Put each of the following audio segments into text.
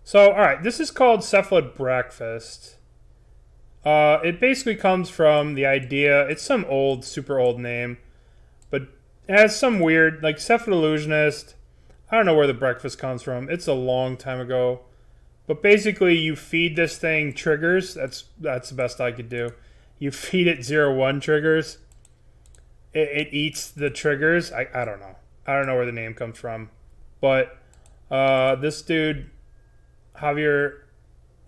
So, alright, this is called Cephalid Breakfast. It basically comes from the idea, it's some old, super old name, but it has some weird, like Cephalid Illusionist. I don't know where the breakfast comes from. It's a long time ago. But basically, you feed this thing triggers. That's the best I could do. You feed it 0-1 triggers. It eats the triggers. I don't know. I don't know where the name comes from. But this dude, Javier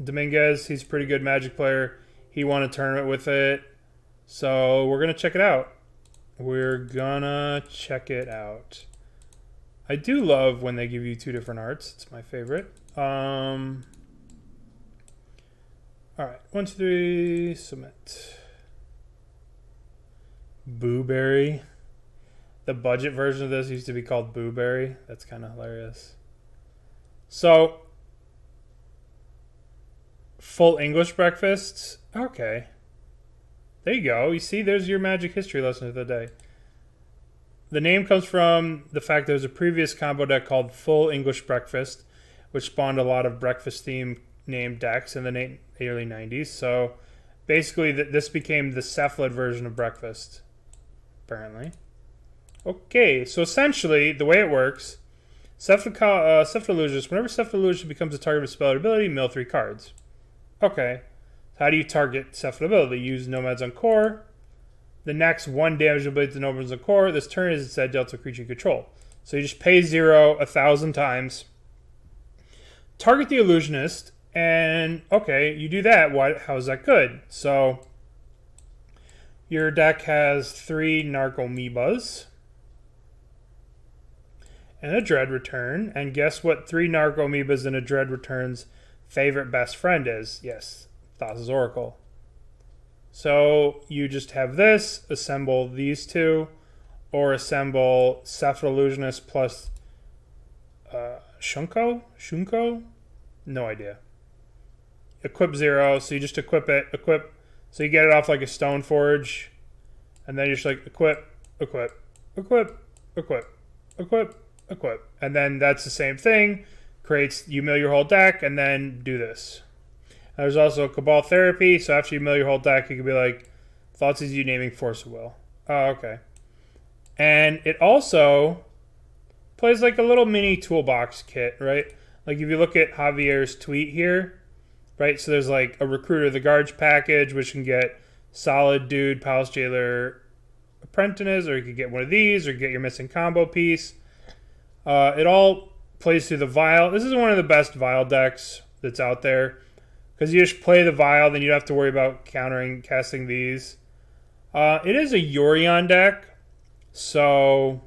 Dominguez, he's a pretty good Magic player. He won a tournament with it. So we're going to check it out. I do love when they give you two different arts. It's my favorite. Alright, 1, 2, 3, submit. Booberry. The budget version of this used to be called Booberry. That's kind of hilarious. So, full English breakfasts. Okay. There you go. You see, there's your Magic history lesson of the day. The name comes from the fact there was a previous combo deck called Full English Breakfast, which spawned a lot of breakfast-themed named decks in the early 90s. So basically, this became the Cephalid version of breakfast, apparently. Okay, so essentially, the way it works, Cephalid Illusionist, whenever Cephalid Illusionist becomes a target of spell ability, mill 3 cards. Okay, how do you target Cephalid ability? Use Nomads en-Kor. The next 1 damage ability to Nomads en-Kor. This turn is instead dealt to creature you control. So you just pay 0 1,000 times. Target the Illusionist, and okay, you do that. How is that good? So your deck has 3 Narcomoebas and a Dread Return. And guess what 3 Narcomoebas and a Dread Return's favorite best friend is? Yes, Thassa's Oracle. So you just have this, assemble these two, or assemble Cephalid Illusionist plus Shuko? No idea. Equip 0, so you just equip it. So you get it off like a Stoneforge, and then you're just like equip. And then that's the same thing. You mill your whole deck, and then do this. There's also Cabal Therapy, so after you mill your whole deck, you can be like, thoughts is you naming Force of Will. Oh, okay. And it also plays like a little mini toolbox kit, right? Like if you look at Javier's tweet here, right? So there's like a Recruiter of the Guards package, which can get Solid Dude, Palace Jailer, Apprentice, or you could get one of these, or get your missing combo piece. It all plays through the Vial. This is one of the best Vial decks that's out there. Because you just play the Vial, then you don't have to worry about casting these. It is a Yorion deck. So,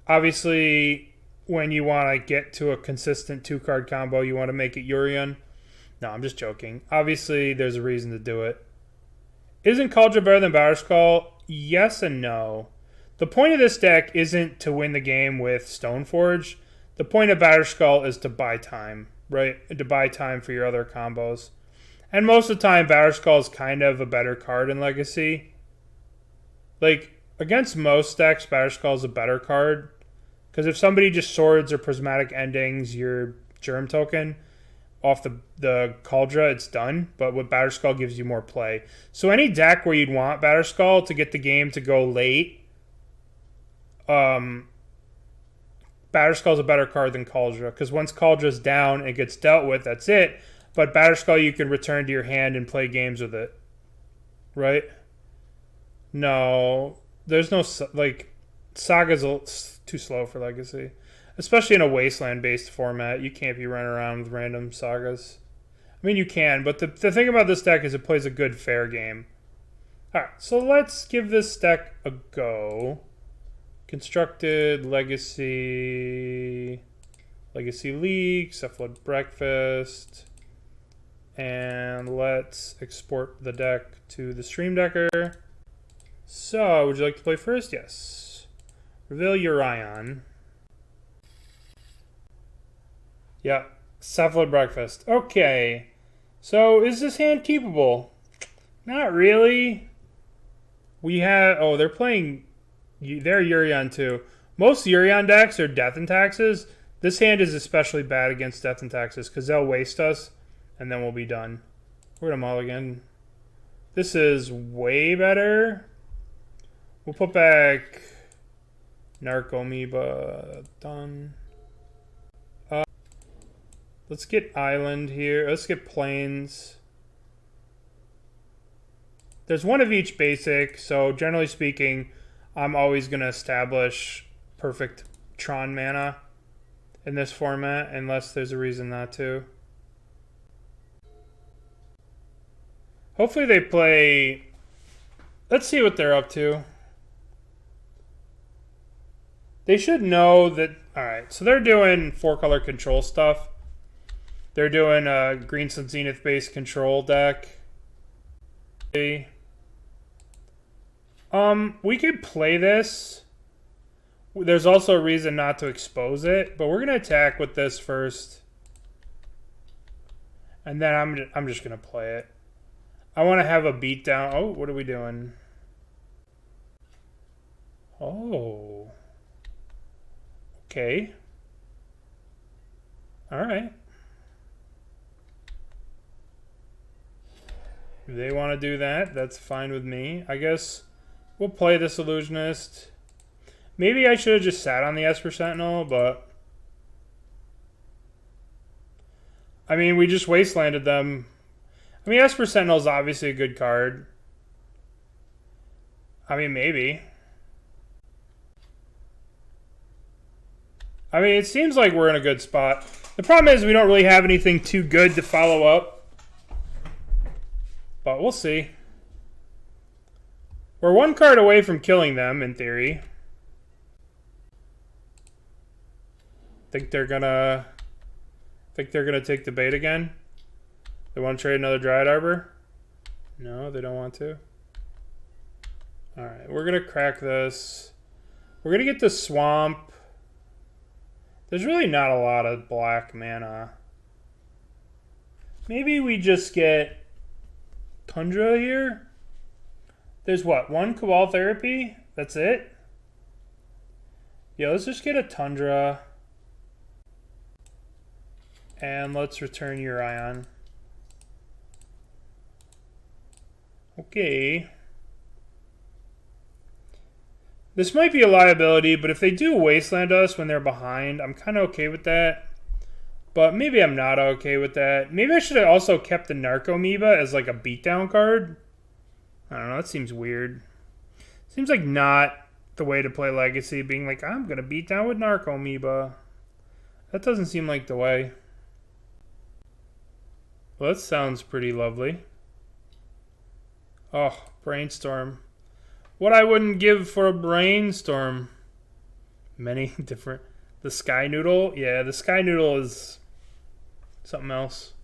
obviously, when you want to get to a consistent 2-card combo, you want to make it Yorion. No, I'm just joking. Obviously, there's a reason to do it. Isn't Kaldra better than Batterskull? Yes and no. The point of this deck isn't to win the game with Stoneforge. The point of Batterskull is to buy time. Right, to buy time for your other combos. And most of the time, Batterskull is kind of a better card in Legacy. Like, against most decks, Batterskull is a better card. Because if somebody just swords or Prismatic Endings your Germ token off the Kaldra, it's done. But with Batterskull gives you more play. So any deck where you'd want Batterskull to get the game to go late, Batterskull is a better card than Kaldra, because once Kaldra's down, it gets dealt with, that's it. But Batterskull you can return to your hand and play games with it. Right? No. There's no, like, Saga's too slow for Legacy. Especially in a Wasteland-based format. You can't be running around with random Sagas. I mean, you can, but the thing about this deck is it plays a good, fair game. Alright, so let's give this deck a go. Constructed, Legacy League, Cephalid Breakfast, and let's export the deck to the Stream Decker. So, would you like to play first? Yes. Reveal Urion. Yeah, Cephalid Breakfast. Okay. So, is this hand keepable? Not really. Oh, they're playing... They're Yurion too. Most Yurion decks are Death and Taxes. This hand is especially bad against Death and Taxes because they'll waste us, and then we'll be done. We're gonna mulligan. This is way better. We'll put back Narcomoeba. Done. Let's get Island here. Let's get Plains. There's one of each basic, so generally speaking, I'm always going to establish perfect Tron mana in this format, unless there's a reason not to. Hopefully they play... Let's see what they're up to. They should know that... Alright, so they're doing 4-color control stuff. They're doing a Green Sun Zenith-based control deck. We could play this. There's also a reason not to expose it, but we're going to attack with this first. And then I'm just going to play it. I want to have a beatdown. Oh, what are we doing? Oh. Okay. All right. If they want to do that, that's fine with me. I guess we'll play this Illusionist. Maybe I should have just sat on the Esper Sentinel, but... I mean, we just wastelanded them. I mean, Esper Sentinel is obviously a good card. I mean, maybe. I mean, it seems like we're in a good spot. The problem is we don't really have anything too good to follow up. But we'll see. We're one card away from killing them, in theory. Think they're gonna take the bait again? They want to trade another Dryad Arbor? No, they don't want to. Alright, we're gonna crack this. We're gonna get the Swamp. There's really not a lot of black mana. Maybe we just get Tundra here? There's what? One Cabal Therapy? That's it? Yeah, let's just get a Tundra. And let's return your Ion. Okay. This might be a liability, but if they do wasteland us when they're behind, I'm kind of okay with that. But maybe I'm not okay with that. Maybe I should have also kept the Narcomoeba as like a beatdown card. I don't know, that seems weird. Seems like not the way to play Legacy, being like, I'm going to beat down with Narcomoeba. That doesn't seem like the way. Well, that sounds pretty lovely. Oh, Brainstorm. What I wouldn't give for a Brainstorm. Many different... The Sky Noodle? Yeah, the Sky Noodle is something else.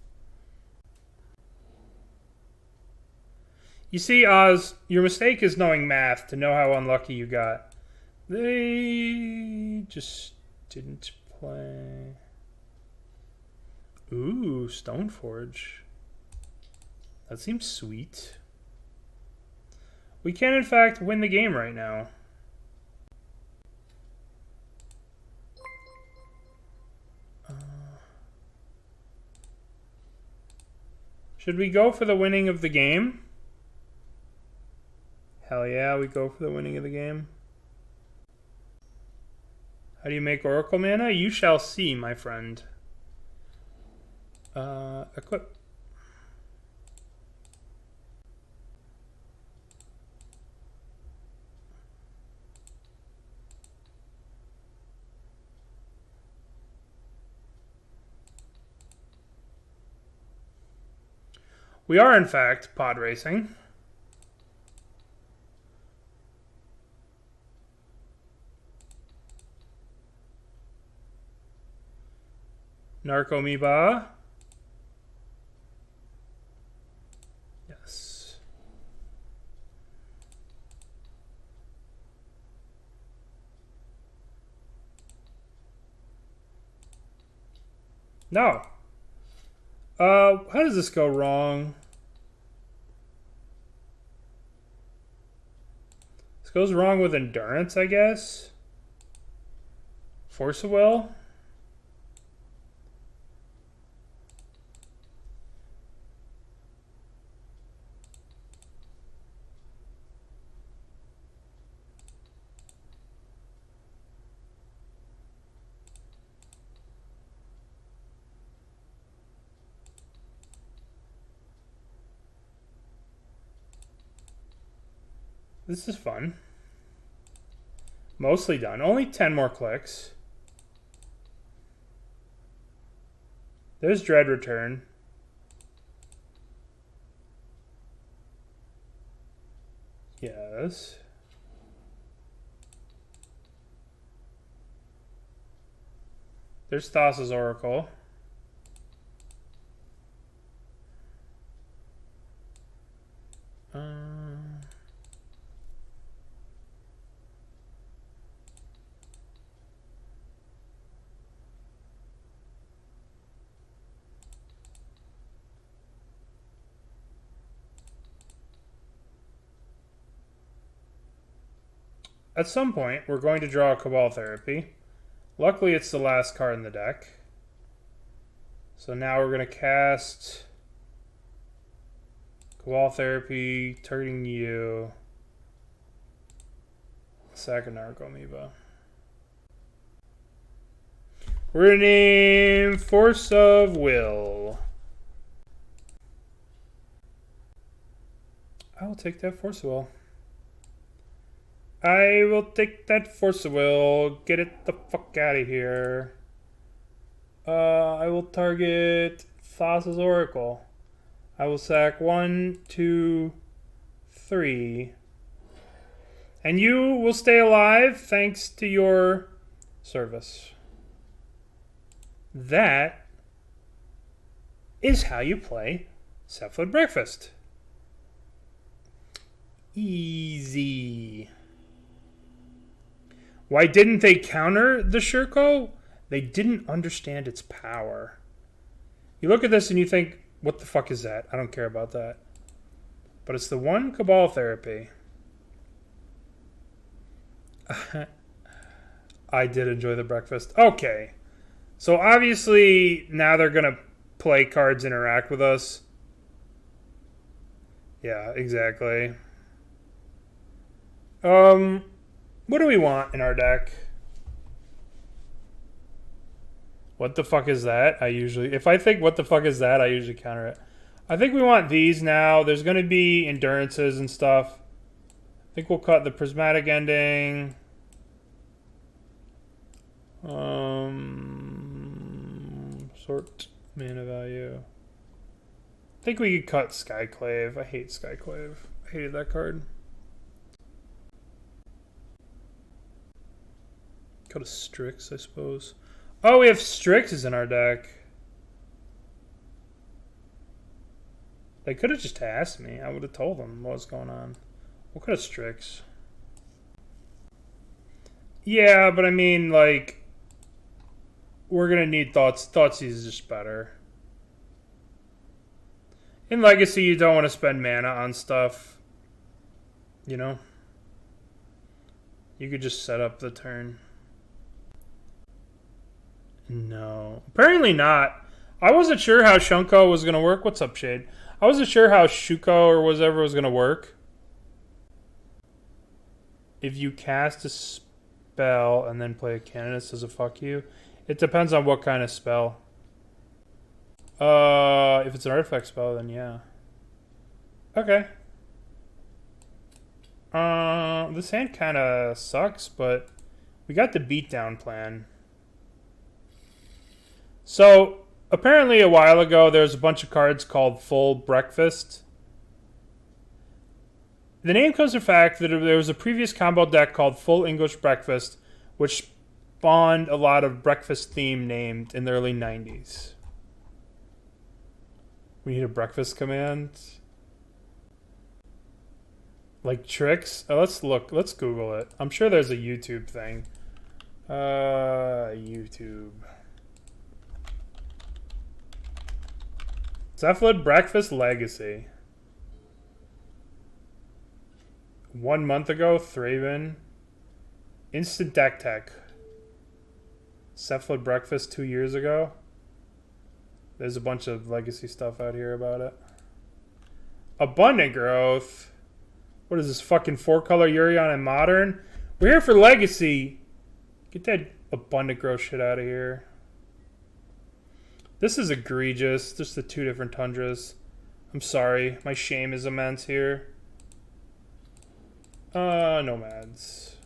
You see, Oz, your mistake is knowing math to know how unlucky you got. They just didn't play. Ooh, Stoneforge. That seems sweet. We can, in fact, win the game right now. Should we go for the winning of the game? Hell yeah, we go for the winning of the game. How do you make Oracle mana? You shall see, my friend. Equip. We are, in fact, pod racing. Narcomoeba. Yes. No. How does this go wrong? This goes wrong with Endurance, I guess. Force of Will. This is fun. Mostly done. Only 10 more clicks. There's Dread Return. Yes. There's Thassa's Oracle. At some point, we're going to draw a Cabal Therapy. Luckily, it's the last card in the deck. So now we're going to cast Cabal Therapy, targeting you. Sack a Narcomoeba. We're going to name Force of Will. I will take that Force of Will. I will take that Force of Will. Get it the fuck out of here. I will target Thassa's Oracle. I will sack 1, 2, 3. And you will stay alive thanks to your service. That is how you play Cephalid Breakfast. Easy. Why didn't they counter the Shuko? They didn't understand its power. You look at this and you think, what the fuck is that? I don't care about that. But it's the one Cabal Therapy. I did enjoy the breakfast. Okay. So obviously now they're going to play cards interact with us. Yeah, exactly. What do we want in our deck? What the fuck is that? If I think what the fuck is that, I usually counter it. I think we want these now. There's going to be endurances and stuff. I think we'll cut the Prismatic Ending. Sort mana value. I think we could cut Skyclave. I hate Skyclave. I hated that card. Cut a Strix, I suppose. Oh, we have Strixes in our deck. They could have just asked me. I would have told them what was going on. We'll cut a Strix. Yeah, but I mean, like, we're going to need Thoughts. Thoughtseize is just better. In Legacy, you don't want to spend mana on stuff. You know? You could just set up the turn. No. Apparently not. I wasn't sure how Shuko was going to work. What's up, Shade? I wasn't sure how Shuko or whatever was going to work. If you cast a spell and then play a Canonist as a fuck you. It depends on what kind of spell. If it's an artifact spell, then yeah. Okay. This hand kind of sucks, but we got the beatdown plan. So, apparently a while ago, there's a bunch of cards called Full Breakfast. The name comes from the fact that there was a previous combo deck called Full English Breakfast, which spawned a lot of breakfast theme named in the early 90s. We need a breakfast command. Like tricks? Oh, let's look. Let's Google it. I'm sure there's a YouTube thing. YouTube. Cephalid Breakfast Legacy. 1 month ago, Thraven. Instant Deck Tech. Cephalid Breakfast 2 years ago. There's a bunch of legacy stuff out here about it. Abundant Growth. What is this, fucking 4-color Yurion and Modern? We're here for legacy. Get that Abundant Growth shit out of here. This is egregious. Just the 2 different Tundras. I'm sorry. My shame is immense here. Nomads.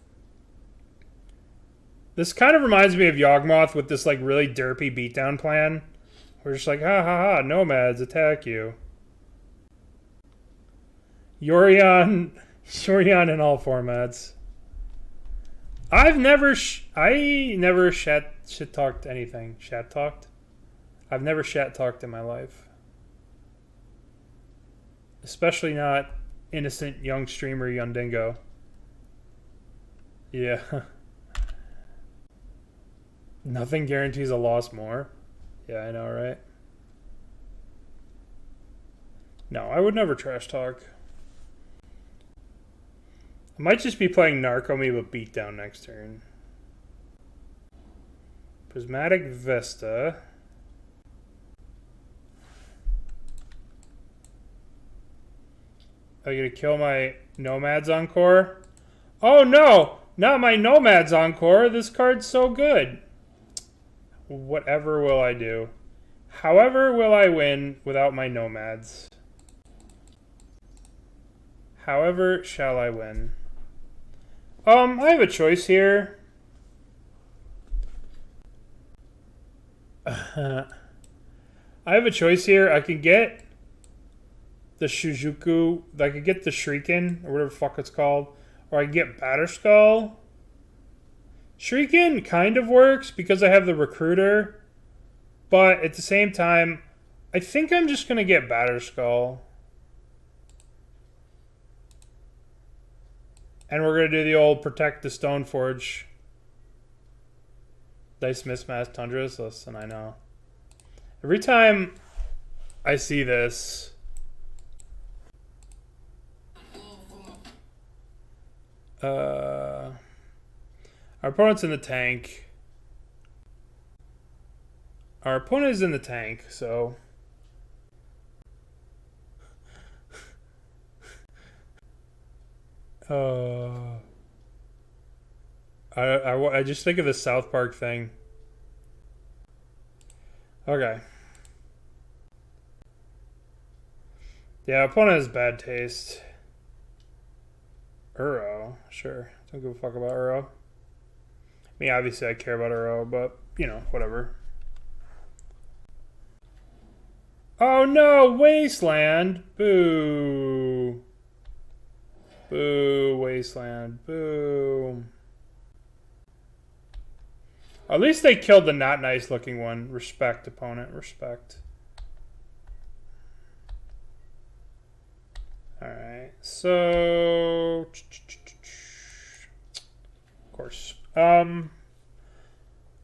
This kind of reminds me of Yawgmoth with this like really derpy beatdown plan. We're just like, ha ha ha, Nomads, attack you. Yorion in all formats. I never shit talked anything. Shat talked? I've never shat talked in my life. Especially not innocent young streamer Yundingo. Yeah. Nothing guarantees a loss more. Yeah, I know, right? No, I would never trash talk. I might just be playing Narcomoeba beatdown next turn. Prismatic Vesta. Are you gonna kill my Nomads en-Kor? Oh no! Not my Nomads en-Kor! This card's so good! Whatever will I do? However will I win without my Nomads? However shall I win? I have a choice here. I have a choice here. I can get the Shujuku. I could get the Shriekin, or whatever the fuck it's called. Or I can get Batterskull. Shriekin kind of works because I have the Recruiter. But at the same time, I think I'm just going to get Batterskull. And we're going to do the old Protect the Stoneforge. Dice Mismatch Tundras. Listen, I know. Every time I see this, our opponent's in the tank. Our opponent is in the tank, so I just think of the South Park thing. Okay. Yeah, opponent has bad taste. Uro, sure. Don't give a fuck about Uro. I mean, obviously I care about Uro, but, you know, whatever. Oh no, Wasteland! Boo! Boo, Wasteland. Boo. At least they killed the not nice looking one. Respect, opponent. Respect. Alright, so... Of course. I'm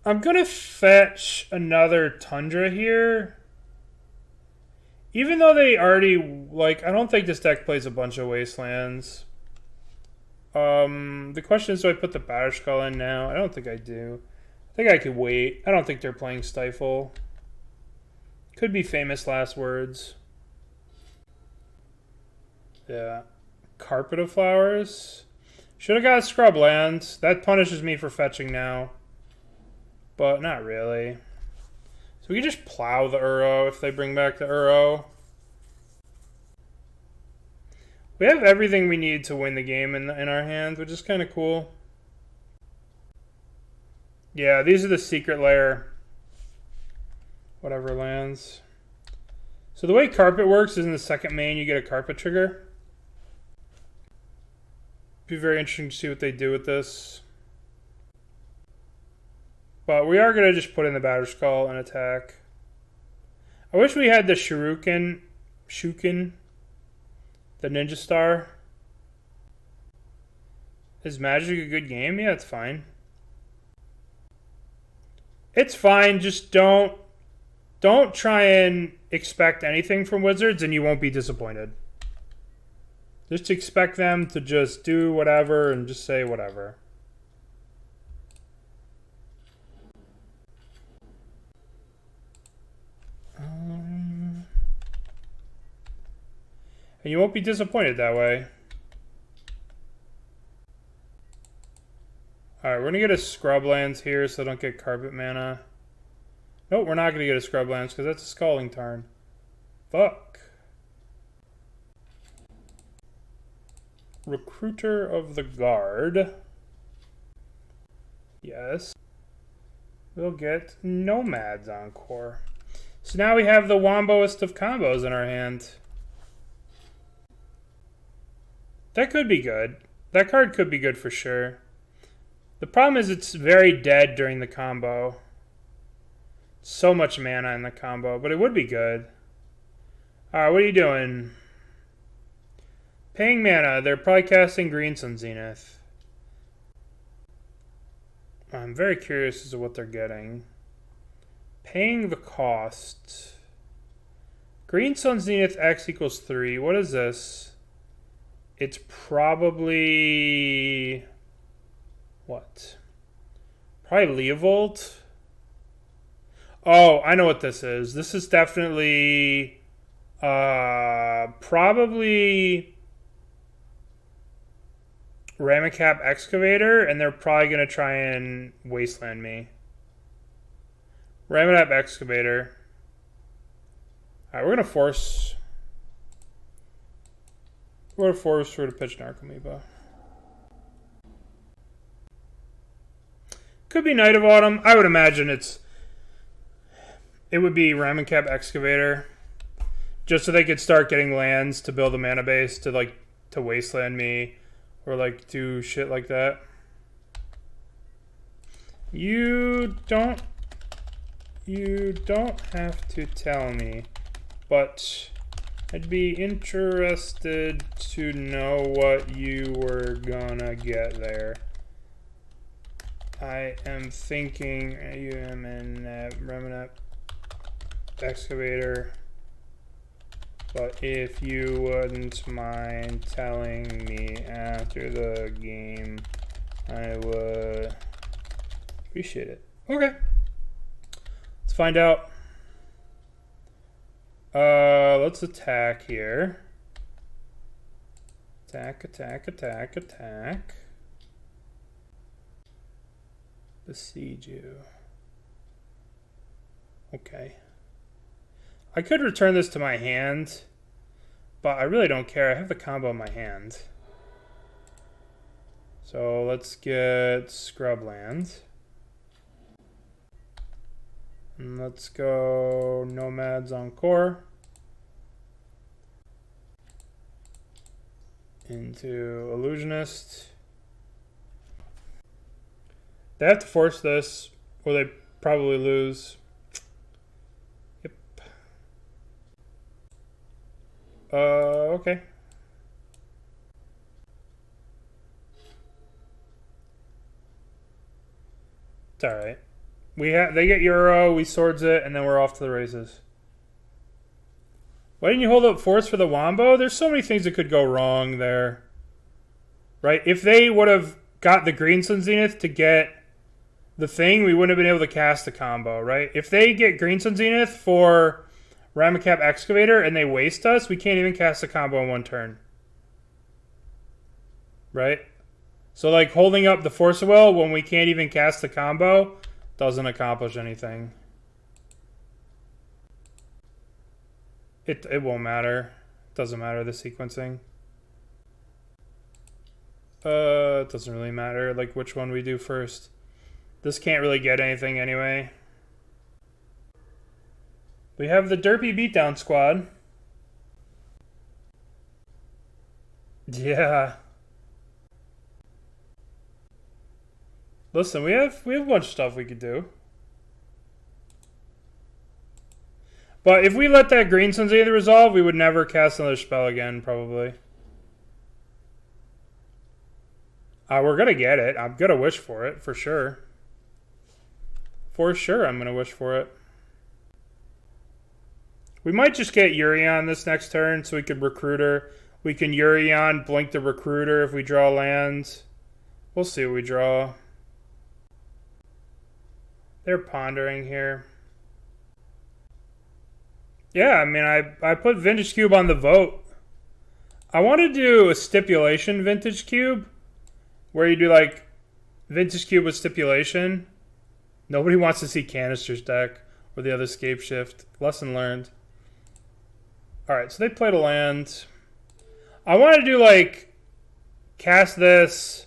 gonna fetch another Tundra here. Even though they already, like, I don't think this deck plays a bunch of Wastelands. The question is, do I put the Batterskull in now? I don't think I do. I think I could wait. I don't think they're playing Stifle. Could be Famous Last Words. Yeah. Carpet of Flowers. Should have got Scrubland. That punishes me for fetching now. But not really. So we can just plow the Uro if they bring back the Uro. We have everything we need to win the game in our hands, which is kind of cool. Yeah, these are the Secret Lair. Whatever lands. So the way Carpet works is in the second main you get a Carpet trigger. Be very interesting to see what they do with this. But we are going to just put in the Batterskull and attack. I wish we had the Shukin, the Ninja Star. Is Magic a good game? Yeah, it's fine. It's fine, just don't try and expect anything from Wizards and you won't be disappointed. Just expect them to just do whatever and just say whatever. And you won't be disappointed that way. Alright, we're going to get a Scrublands here so I don't get Carpet mana. Nope, we're not going to get a Scrublands because that's a Scalding Tarn. Fuck. Recruiter of the Guard. Yes. We'll get Nomads en-Kor. So now we have the womboest of combos in our hand. That could be good. That card could be good for sure. The problem is it's very dead during the combo. So much mana in the combo, but it would be good. Alright, what are you doing? Paying mana. They're probably casting Green Sun Zenith. I'm very curious as to what they're getting. Paying the cost. Green Sun Zenith X equals 3. What is this? It's probably... what? Probably Leovold? Oh, I know what this is. This is definitely... probably... Ramacap Excavator, and they're probably going to try and wasteland me. Ramacap Excavator. Alright, we're going to force... we're going to force her to pitch Narcomoeba. Could be Night of Autumn. I would imagine it would be Ramacap Excavator. Just so they could start getting lands to build a mana base to wasteland me. Or do shit like that. You don't have to tell me, but I'd be interested to know what you were gonna get there. I am thinking you am in Remnant Excavator. But if you wouldn't mind telling me after the game, I would appreciate it. Okay. Let's find out. Let's attack here. Attack, attack, attack, attack. Besiege you. Okay. I could return this to my hand, but I really don't care. I have the combo in my hand. So let's get Scrubland. And let's go Nomads en-Kor. Into Illusionist. They have to force this, or they probably lose. Okay. It's alright. They get Euro, we swords it, and then we're off to the races. Why didn't you hold up force for the Wombo? There's so many things that could go wrong there. Right? If they would have got the Green Sun Zenith to get the thing, we wouldn't have been able to cast the combo, right? If they get Green Sun Zenith for Ramacap Excavator and they waste us, we can't even cast the combo in one turn. Right? So holding up the Force of Will when we can't even cast the combo doesn't accomplish anything. It won't matter. It doesn't matter, the sequencing. It doesn't really matter which one we do first. This can't really get anything anyway. We have the Derpy Beatdown Squad. Yeah. Listen, we have a bunch of stuff we could do. But if we let that Green Sun Zenith resolve, we would never cast another spell again, probably. We're going to get it. I'm going to wish for it, for sure. For sure, I'm going to wish for it. We might just get Urion this next turn so we could Recruiter. We can Urion, blink the Recruiter if we draw lands. We'll see what we draw. They're pondering here. Yeah, I mean, I put Vintage Cube on the vote. I want to do a stipulation Vintage Cube where you do Vintage Cube with stipulation. Nobody wants to see Canister's deck or the other Scape Shift. Lesson learned. Alright, so they played a land. I want to do cast this.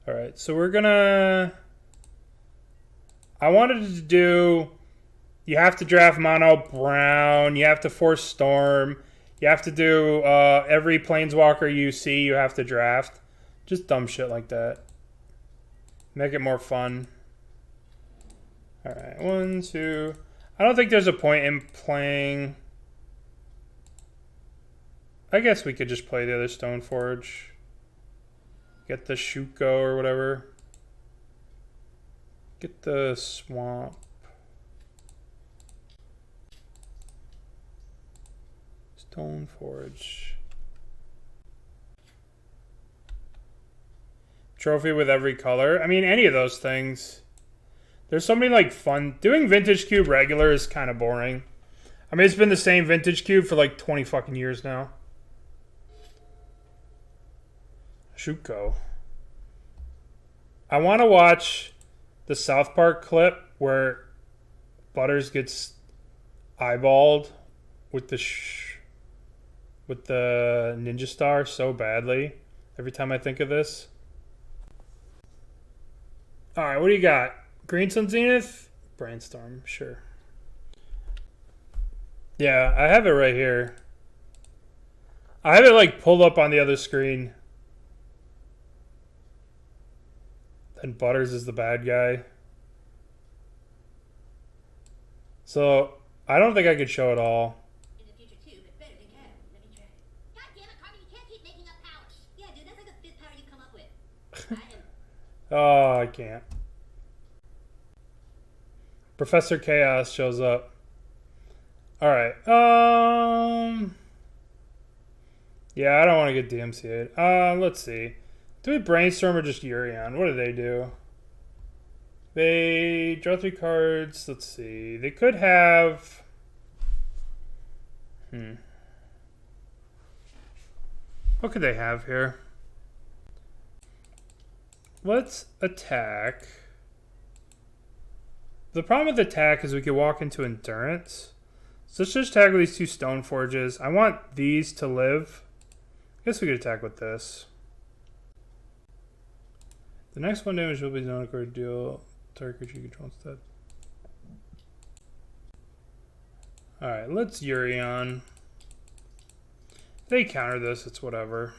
Alright, so we're gonna... I wanted to do... You have to draft mono brown. You have to force storm. You have to do every planeswalker you see you have to draft. Just dumb shit like that. Make it more fun. Alright, 1, 2... I don't think there's a point in playing... I guess we could just play the other Stoneforge. Get the Shuko or whatever. Get the Swamp. Stoneforge. Trophy with every color. I mean, any of those things. There's so many, like, fun... Doing Vintage Cube regular is kind of boring. I mean, it's been the same Vintage Cube for, like, 20 fucking years now. Shuko. I want to watch the South Park clip where Butters gets eyeballed with the ninja star so badly every time I think of this. Alright, what do you got? Green Sun Zenith? Brainstorm, sure. Yeah, I have it right here. I have it like pulled up on the other screen. And Butters is the bad guy. So, I don't think I could show it all. In the future too, but better than Cat. Let me try. God damn it, Carmen, you can't keep making up powers. Yeah, dude, that's like the 5th power you come up with. Oh, I can't. Professor Chaos shows up. Alright. Yeah, I don't want to get DMCA'd. Let's see. Do we Brainstorm or just Urion? What do they do? They draw 3 cards. Let's see. They could have... What could they have here? Let's attack. The problem with attack is we could walk into Endurance. So let's just attack with these 2 Stoneforges. I want these to live. I guess we could attack with this. The next 1 damage will be done according to deal target creature you control instead. Alright, let's Urion. If they counter this, it's whatever.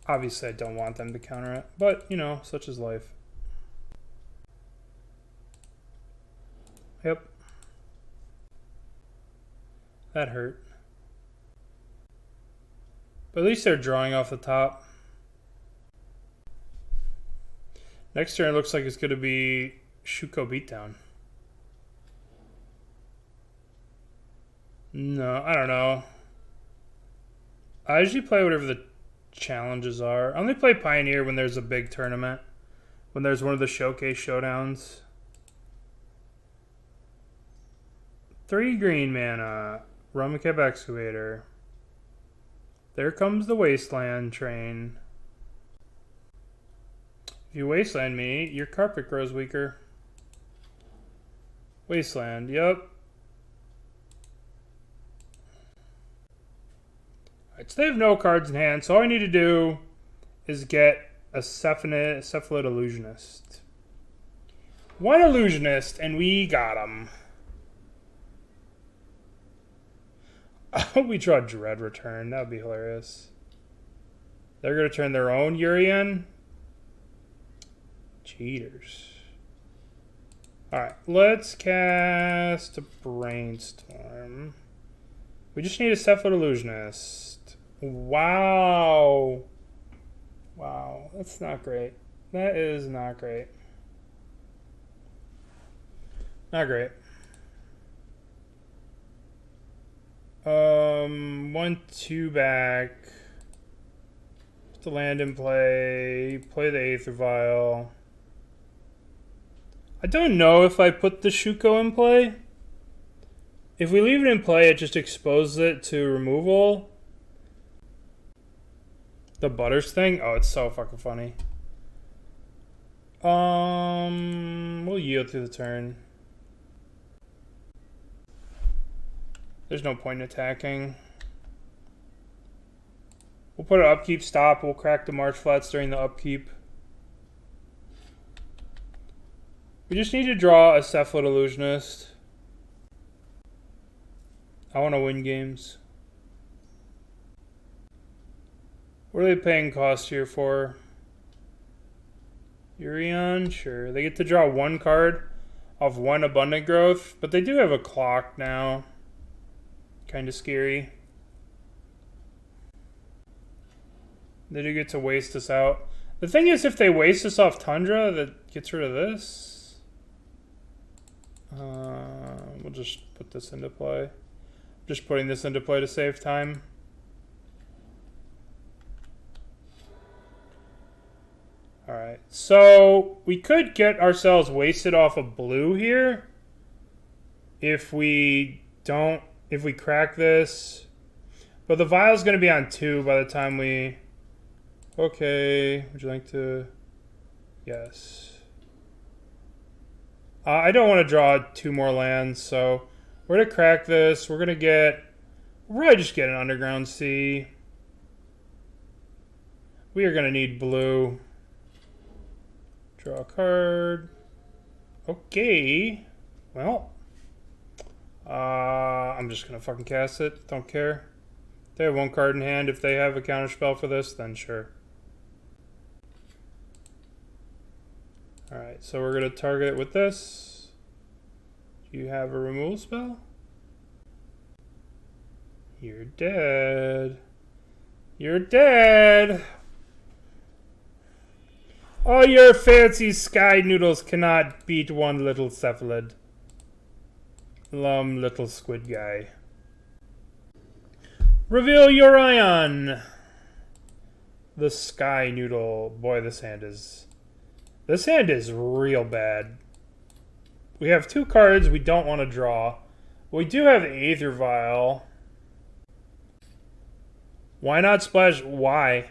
Obviously, I don't want them to counter it, but, you know, such is life. Yep. That hurt. But at least they're drawing off the top. Next turn looks like it's going to be Shuko Beatdown. No, I don't know. I usually play whatever the challenges are. I only play Pioneer when there's a big tournament. When there's one of the showcase showdowns. 3 green mana. Rumicap Excavator. There comes the Wasteland train. If you Wasteland me, your carpet grows weaker. Wasteland, yep. Alright, so they have no cards in hand, so all I need to do is get a Cephalid Illusionist. 1 Illusionist, and we got him. I hope we draw Dread Return. That would be hilarious. They're going to turn their own Urion. Cheaters. Alright, let's cast a Brainstorm. We just need a Cephalid Illusionist. Wow. Wow, that's not great. That is not great. Not great. 1-2 back. Put the land in play. Play the Aether Vial. I don't know if I put the Shuko in play. If we leave it in play, it just exposes it to removal. The Butters thing? Oh, it's so fucking funny. We'll yield through the turn. There's no point in attacking. We'll put an upkeep stop. We'll crack the Marsh Flats during the upkeep. We just need to draw a Cephalid Illusionist. I want to win games. What are they paying cost here for? Urion? Sure. They get to draw one card off one Abundant Growth, but they do have a clock now. Kind of scary. They do get to waste us out. The thing is, if they waste us off Tundra, that gets rid of this. We'll just put this into play. Just putting this into play to save time. Alright, so we could get ourselves wasted off of blue here. If we crack this. But the vial's going to be on 2 by the time we... Okay, would you like to... Yes. I don't want to draw 2 more lands, so we're going to crack this. We're going to get... We'll probably just get an Underground Sea. We are going to need blue. Draw a card. Okay. Well. I'm just going to fucking cast it. Don't care. They have 1 card in hand. If they have a counterspell for this, then sure. Alright, so we're going to target it with this. Do you have a removal spell? You're dead. You're dead. All your fancy sky noodles cannot beat one little cephalid. Little squid guy. Reveal your ion. The sky noodle. Boy, this hand is real bad. We have 2 cards we don't want to draw. We do have Aether Vial. Why not splash? Why?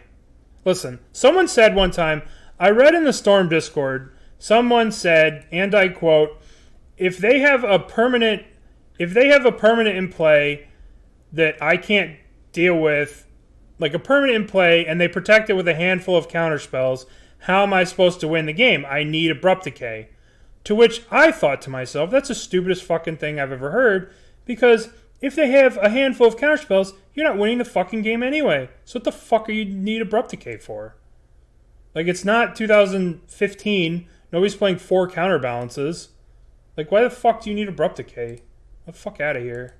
Listen, someone said one time, I read in the Storm Discord, someone said, and I quote, if they have a permanent in play that I can't deal with, like a permanent in play, and they protect it with a handful of counterspells, how am I supposed to win the game? I need Abrupt Decay. To which I thought to myself, that's the stupidest fucking thing I've ever heard, because if they have a handful of counterspells, you're not winning the fucking game anyway. So what the fuck are you need Abrupt Decay for? Like, it's not 2015. Nobody's playing 4 counterbalances. Like, why the fuck do you need Abrupt Decay? Get the fuck out of here.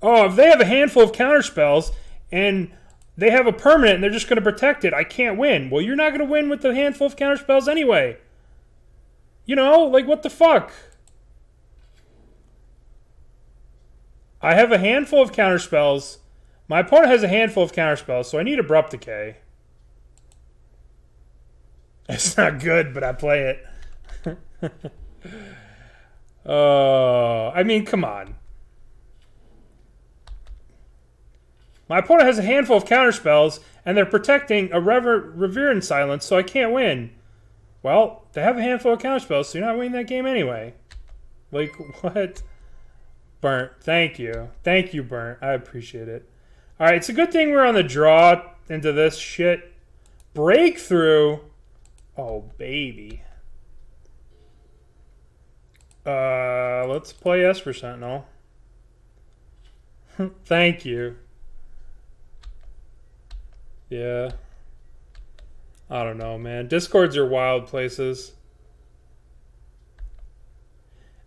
Oh, if they have a handful of counterspells and they have a permanent and they're just going to protect it, I can't win. Well, you're not going to win with the handful of counterspells anyway. You know, like, what the fuck? I have a handful of counterspells. My opponent has a handful of counterspells, so I need Abrupt Decay. It's not good, but I play it. I mean, come on. My opponent has a handful of counterspells, and they're protecting a Reverend Silence, so I can't win. Well, they have a handful of counterspells, so you're not winning that game anyway. Like, what? Burnt. Thank you. Thank you, Burnt. I appreciate it. Alright, it's a good thing we're on the draw into this shit. Breakthrough. Oh, baby. Let's play Esper Sentinel. Thank you. Yeah. I don't know, man. Discords are wild places.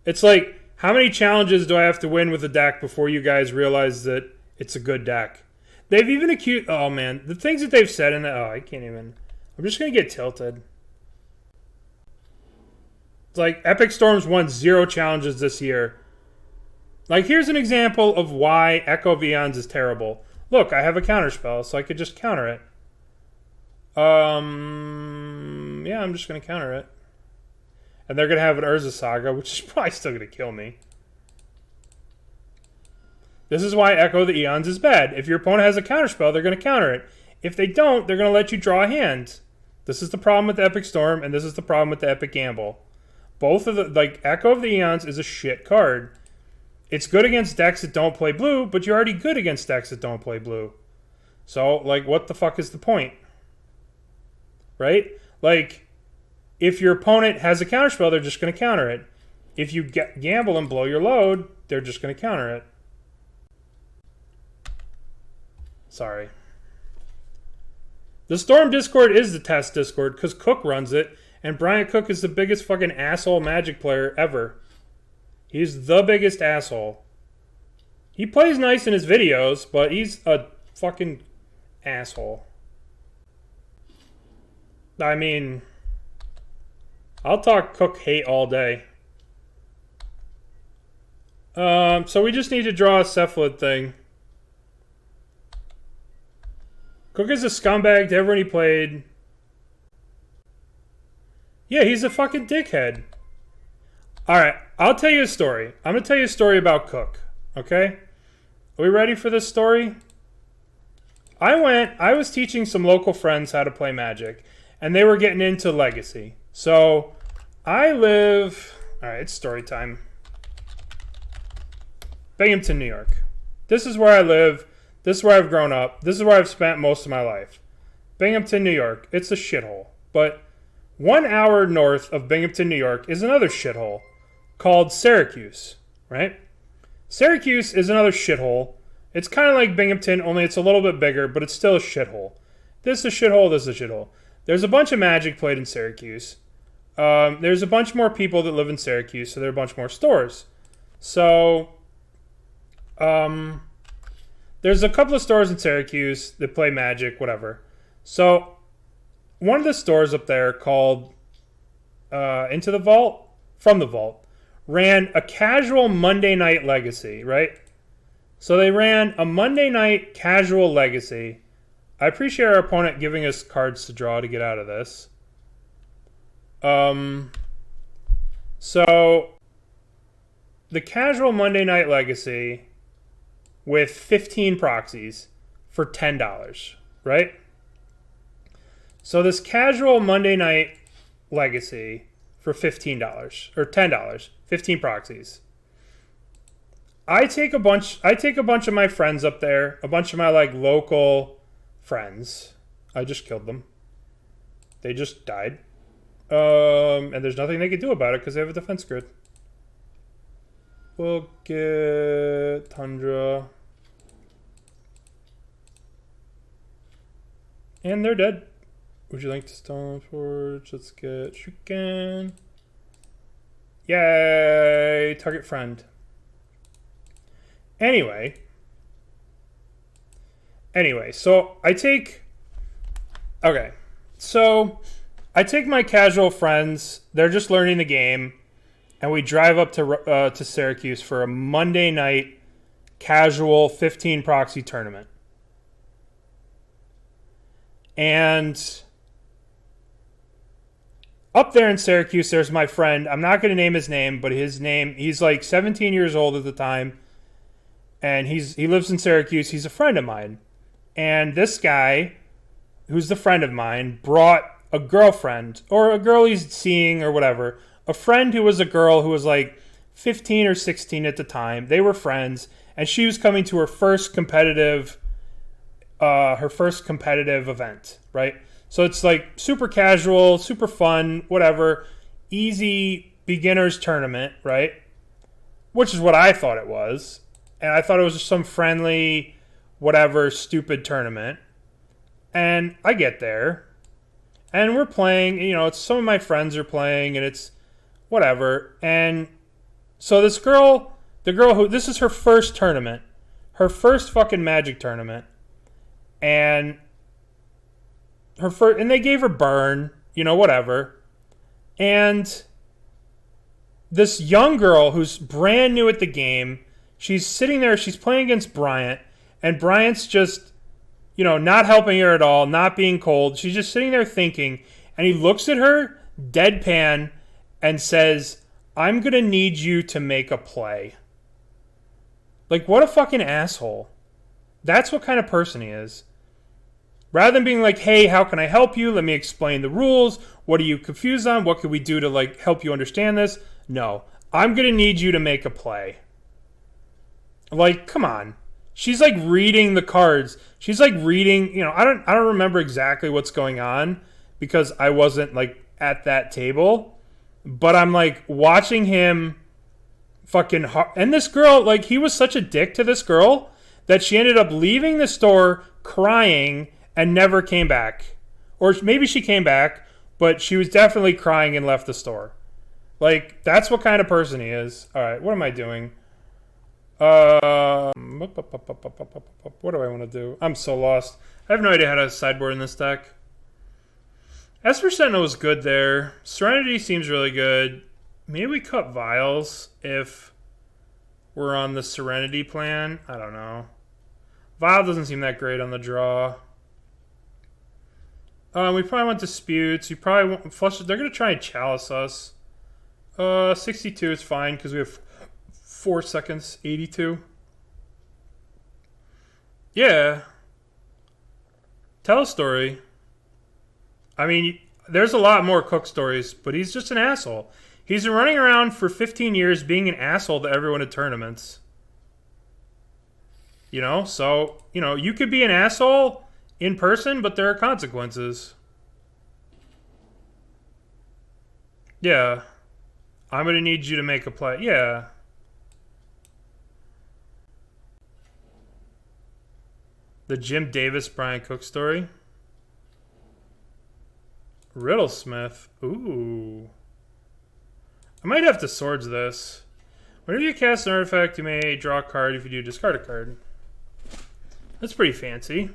It's like, how many challenges do I have to win with a deck before you guys realize that it's a good deck? They've even accused... Oh, man. The things that they've said in the... Oh, I can't even... I'm just going to get tilted. It's like, Epic Storms won 0 challenges this year. Like, here's an example of why Echo of Eons is terrible. Look, I have a counterspell, so I could just counter it. Yeah, I'm just going to counter it. And they're going to have an Urza Saga, which is probably still going to kill me. This is why Echo of the Eons is bad. If your opponent has a counterspell, they're going to counter it. If they don't, they're going to let you draw a hand. This is the problem with the Epic Storm, and this is the problem with the Epic Gamble. Both of the... Like, Echo of the Eons is a shit card. It's good against decks that don't play blue, but you're already good against decks that don't play blue. So, like, what the fuck is the point? Right? Like, if your opponent has a counterspell, they're just going to counter it. If you gamble and blow your load, they're just going to counter it. Sorry. The Storm Discord is the test Discord because Cook runs it, and Brian Cook is the biggest fucking asshole Magic player ever. He's the biggest asshole. He plays nice in his videos, but he's a fucking asshole. I mean, I'll talk Cook hate all day. So we just need to draw a Cephalid thing. Cook is a scumbag to everyone he played. Yeah, he's a fucking dickhead. Alright, I'll tell you a story. I'm going to tell you a story about Cook. Okay? Are we ready for this story? I was teaching some local friends how to play Magic, and they were getting into Legacy. So, I live... Alright, it's story time. Binghamton, New York. This is where I live. This is where I've grown up. This is where I've spent most of my life. Binghamton, New York. It's a shithole. But 1 hour north of Binghamton, New York is another shithole called Syracuse, right? Syracuse is another shithole. It's kind of like Binghamton, only it's a little bit bigger, but it's still a shithole. This is a shithole, this is a shithole. There's a bunch of Magic played in Syracuse. There's a bunch more people that live in Syracuse, so there are a bunch more stores. So, there's a couple of stores in Syracuse that play Magic, whatever. So, one of the stores up there called Into the Vault, From the Vault, ran a casual Monday night Legacy, right? So they ran a Monday night casual Legacy. I appreciate our opponent giving us cards to draw to get out of this. So, the casual Monday night Legacy with 15 proxies for $10, right? So this casual Monday night Legacy for $15 or $10, 15 proxies. I take a bunch of my friends up there, a bunch of my like local friends. I just killed them. They just died. And there's nothing they can do about it because they have a defense grid. We'll get Tundra. And they're dead. Would you like to Stoneforge? Let's get Shuko. Yay! Target friend. Anyway, so I take my casual friends. They're just learning the game, and we drive up to Syracuse for a Monday night casual 15 proxy tournament. And up there in Syracuse, there's my friend. I'm not going to name his name, but he's like 17 years old at the time. And he lives in Syracuse. He's a friend of mine. And this guy, who's the friend of mine, brought a girlfriend, or a girl he's seeing or whatever. A friend who was a girl who was like 15 or 16 at the time. They were friends. And she was coming to her first competitive event, right? So it's like super casual, super fun, whatever. Easy beginner's tournament, right? Which is what I thought it was. And I thought it was just some friendly, whatever, stupid tournament. And I get there. And we're playing, it's some of my friends are playing, and it's whatever. And so this girl, this is her first tournament. Her first fucking Magic tournament. And and they gave her burn, whatever. And this young girl who's brand new at the game, she's sitting there, she's playing against Bryant, and Bryant's just, not helping her at all, not being cold. She's just sitting there thinking, and he looks at her, deadpan, and says, "I'm going to need you to make a play." Like, what a fucking asshole. That's what kind of person he is. Rather than being like, "Hey, how can I help you? Let me explain the rules. What are you confused on? What can we do to help you understand this?" No. "I'm going to need you to make a play." Like, come on. she's like reading the cards. She's like reading, you know, I don't remember exactly what's going on because I wasn't like at that table, but I'm like watching him fucking and this girl, like he was such a dick to this girl that she ended up leaving the store crying and never came back. Or maybe she came back, but she was definitely crying and left the store. Like, that's what kind of person he is. All right, what am I doing? What do I want to do? I'm so lost. I have no idea how to sideboard in this deck. Esper Sentinel was good there. Serenity seems really good. Maybe we cut Vials if we're on the Serenity plan. I don't know. Vial doesn't seem that great on the draw. We probably want Disputes. You probably want Flush. They're going to try and Chalice us. 62 is fine because we have 4 seconds. 82. Yeah. Tell a story. I mean, there's a lot more Cook stories, but he's just an asshole. He's been running around for 15 years being an asshole to everyone at tournaments. You know, so, you know, you could be an asshole in person, but there are consequences. Yeah. I'm going to need you to make a play. Yeah. The Jim Davis, Brian Cook story. Riddlesmith. Ooh. I might have to Swords this. Whenever you cast an artifact, you may draw a card. If you do, discard a card. That's pretty fancy.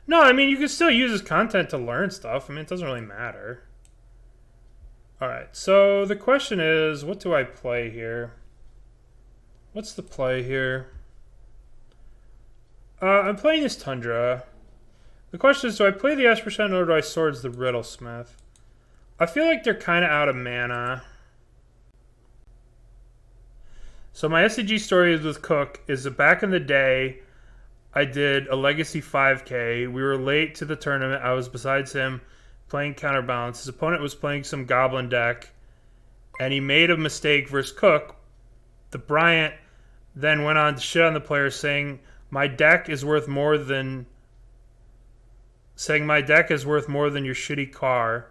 No, I mean, you can still use his content to learn stuff. I mean, it doesn't really matter. Alright, so the question is, what do I play here? What's the play here? I'm playing this Tundra. The question is, do I play the Esper Sentinel or do I Swords the Riddlesmith? I feel like they're kind of out of mana. So my SCG story is with Cook is that back in the day, I did a Legacy 5K. We were late to the tournament. I was besides him playing Counterbalance. His opponent was playing some Goblin deck, and he made a mistake versus Cook. The Bryant then went on to shit on the player, saying my deck is worth more than your shitty car.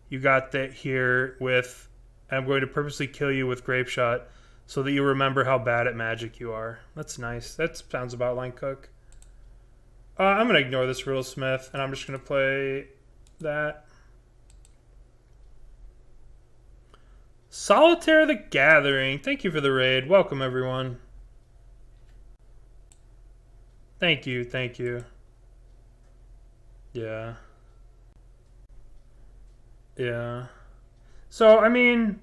You got that here with, I'm going to purposely kill you with Grape Shot so that you remember how bad at Magic you are. That's nice. That sounds about like Cook. I'm going to ignore this Riddlesmith, and I'm just going to play that. Solitaire the Gathering. Thank you for the raid. Welcome, everyone. Thank you, thank you. Yeah. Yeah. So, I mean,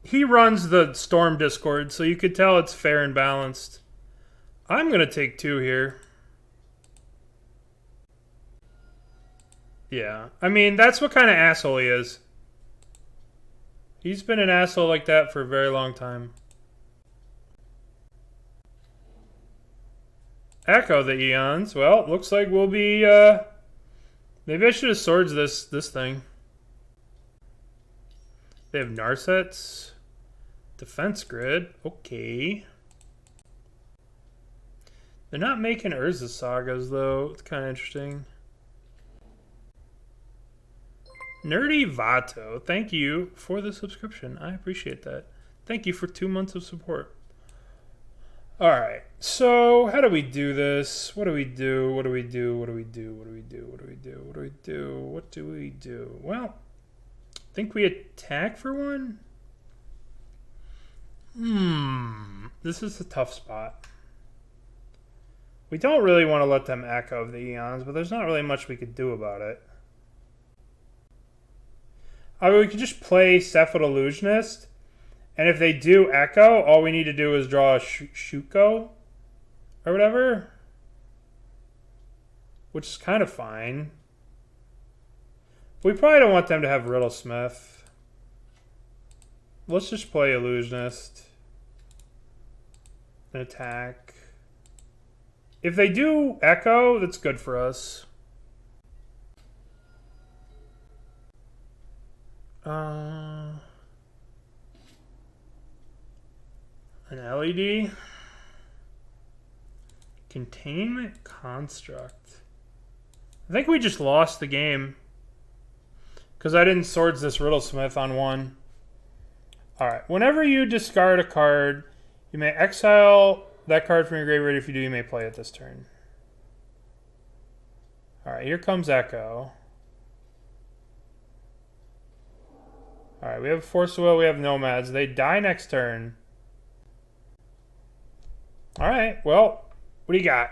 he runs the Storm Discord, so you could tell it's fair and balanced. I'm going to take 2 here. Yeah. I mean, that's what kind of asshole he is. He's been an asshole like that for a very long time. Echo the Eons. Well, looks like we'll be, maybe I should have Swords this thing. They have Narsets. Defense Grid. Okay. They're not making Urza Sagas, though. It's kind of interesting. Nerdy Vato. Thank you for the subscription. I appreciate that. Thank you for 2 months of support. Alright. So, how do we do this? What do we do? What do we do? What do we do? What do we do? What do we do? What do we do? What do we do? Well, I think we attack for one? This is a tough spot. We don't really want to let them Echo the Eons, but there's not really much we could do about it. I mean, we could just play Cephalid Illusionist, and if they do Echo, all we need to do is draw a Shuko, or whatever. Which is kind of fine. But we probably don't want them to have Riddlesmith. Let's just play Illusionist. And attack. If they do Echo, that's good for us. An LED. Containment Construct. I think we just lost the game. Because I didn't Swords this Riddlesmith on one. Alright, whenever you discard a card, you may exile that card from your graveyard. If you do, you may play it this turn. Alright, here comes Echo. Alright, we have Force of Will, we have Nomads. They die next turn. Alright, well, what do you got?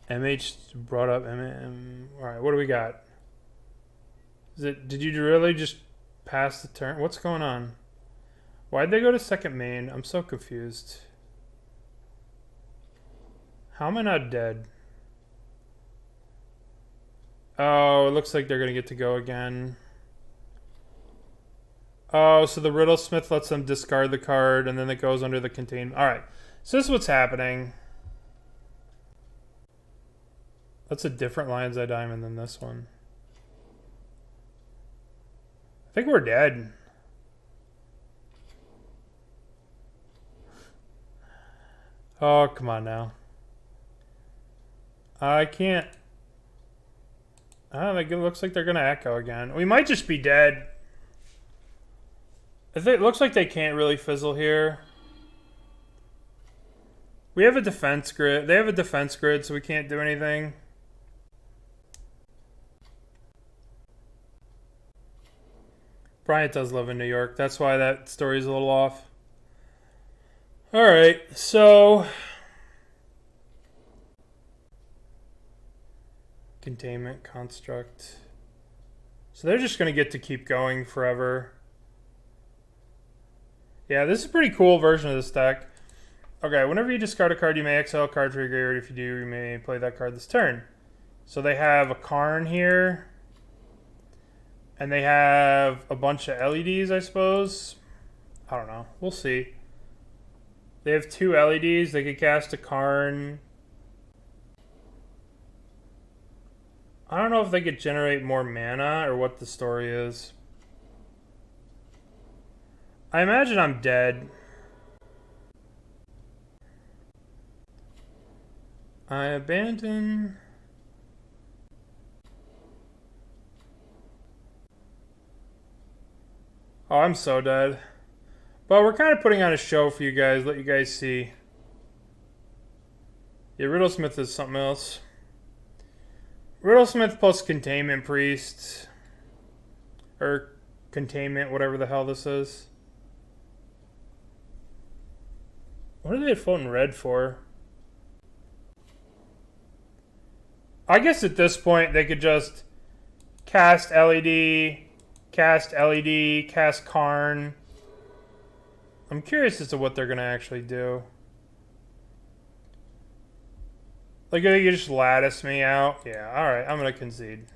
MH brought up MM. Alright, what do we got? Did you really just pass the turn? What's going on? Why'd they go to second main? I'm so confused. How am I not dead? Oh, it looks like they're going to get to go again. Oh, so the Riddlesmith lets them discard the card, and then it goes under the containment. Alright, so this is what's happening. That's a different Lion's Eye Diamond than this one. I think we're dead. Oh, come on now. I can't. Oh, it looks like they're going to echo again. We might just be dead. It looks like they can't really fizzle here. We have a defense grid. They have a defense grid, so we can't do anything. Bryant does live in New York. That's why that story's a little off. Alright, so... Containment Construct. So they're just going to get to keep going forever. Yeah, this is a pretty cool version of this deck. Okay, whenever you discard a card, you may exile a card from your graveyard. If you do, you may play that card this turn. So they have a Karn here. And they have a bunch of LEDs, I suppose. I don't know. We'll see. They have 2 LEDs. They could cast a Karn. I don't know if they could generate more mana or what the story is. I imagine I'm dead. I abandon... Oh, I'm so dead. But we're kind of putting on a show for you guys. Let you guys see. Yeah, Riddlesmith is something else. Riddlesmith plus Containment Priest. Or Containment, whatever the hell this is. What are they floating red for? I guess at this point they could just cast LED... Cast LED, cast Karn. I'm curious as to what they're going to actually do. Like, they could just lattice me out. Yeah, alright, I'm going to concede.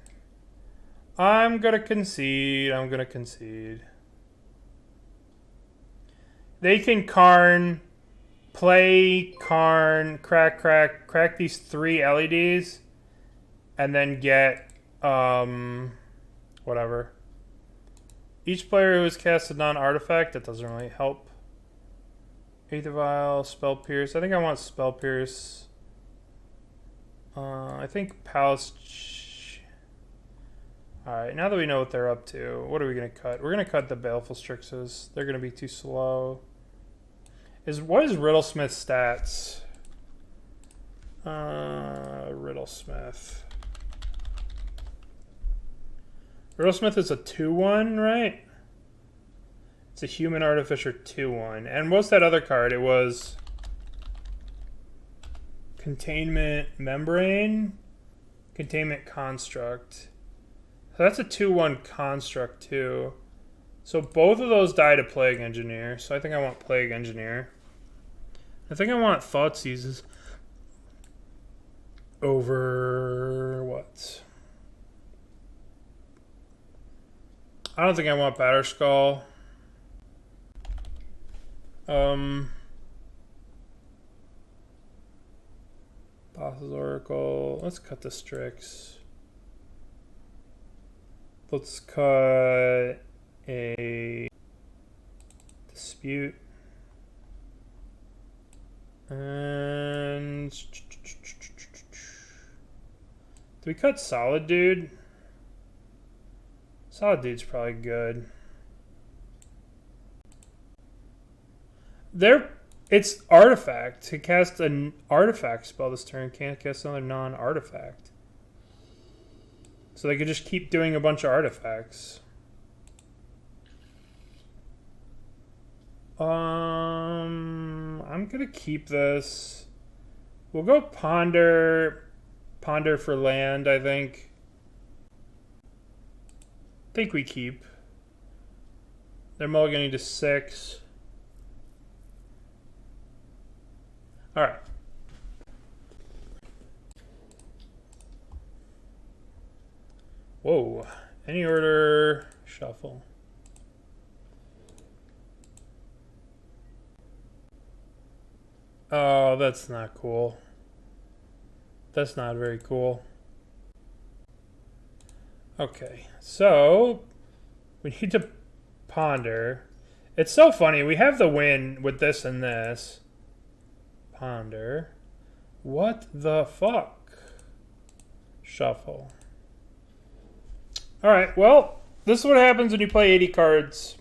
I'm going to concede. They can Karn, play Karn, crack these 3 LEDs, and then get, whatever. Each player who has cast a non-artifact, that doesn't really help. Aether Vial, Spell Pierce. I think I want Spell Pierce. I think Palace... Alright, now that we know what they're up to, what are we going to cut? We're going to cut the Baleful Strixes. They're going to be too slow. What is Riddlesmith's stats? Riddlesmith. Riddlesmith is a 2-1, right? It's a human artificer 2-1. And what's that other card? It was Containment Membrane, Containment Construct. So that's a 2-1 construct too. So both of those die to Plague Engineer. So I think I want Plague Engineer. I think I want Thoughtseizes over what? I don't think I want Batterskull. Boss's Oracle. Let's cut the Strix. Let's cut a dispute. And do we cut Solid Dude? Solid Dude's probably good. It's artifact. To cast an artifact spell this turn, can't cast another non-artifact. So they could just keep doing a bunch of artifacts. I'm gonna keep this. We'll go Ponder for land, I think. I think we keep. They're mulliganing to 6. Alright. Whoa. Any order, shuffle. Oh, that's not cool. That's not very cool. Okay, so we need to ponder. It's so funny. We have the win with this and this. Ponder. What the fuck? Shuffle. Alright, well, this is what happens when you play 80 cards.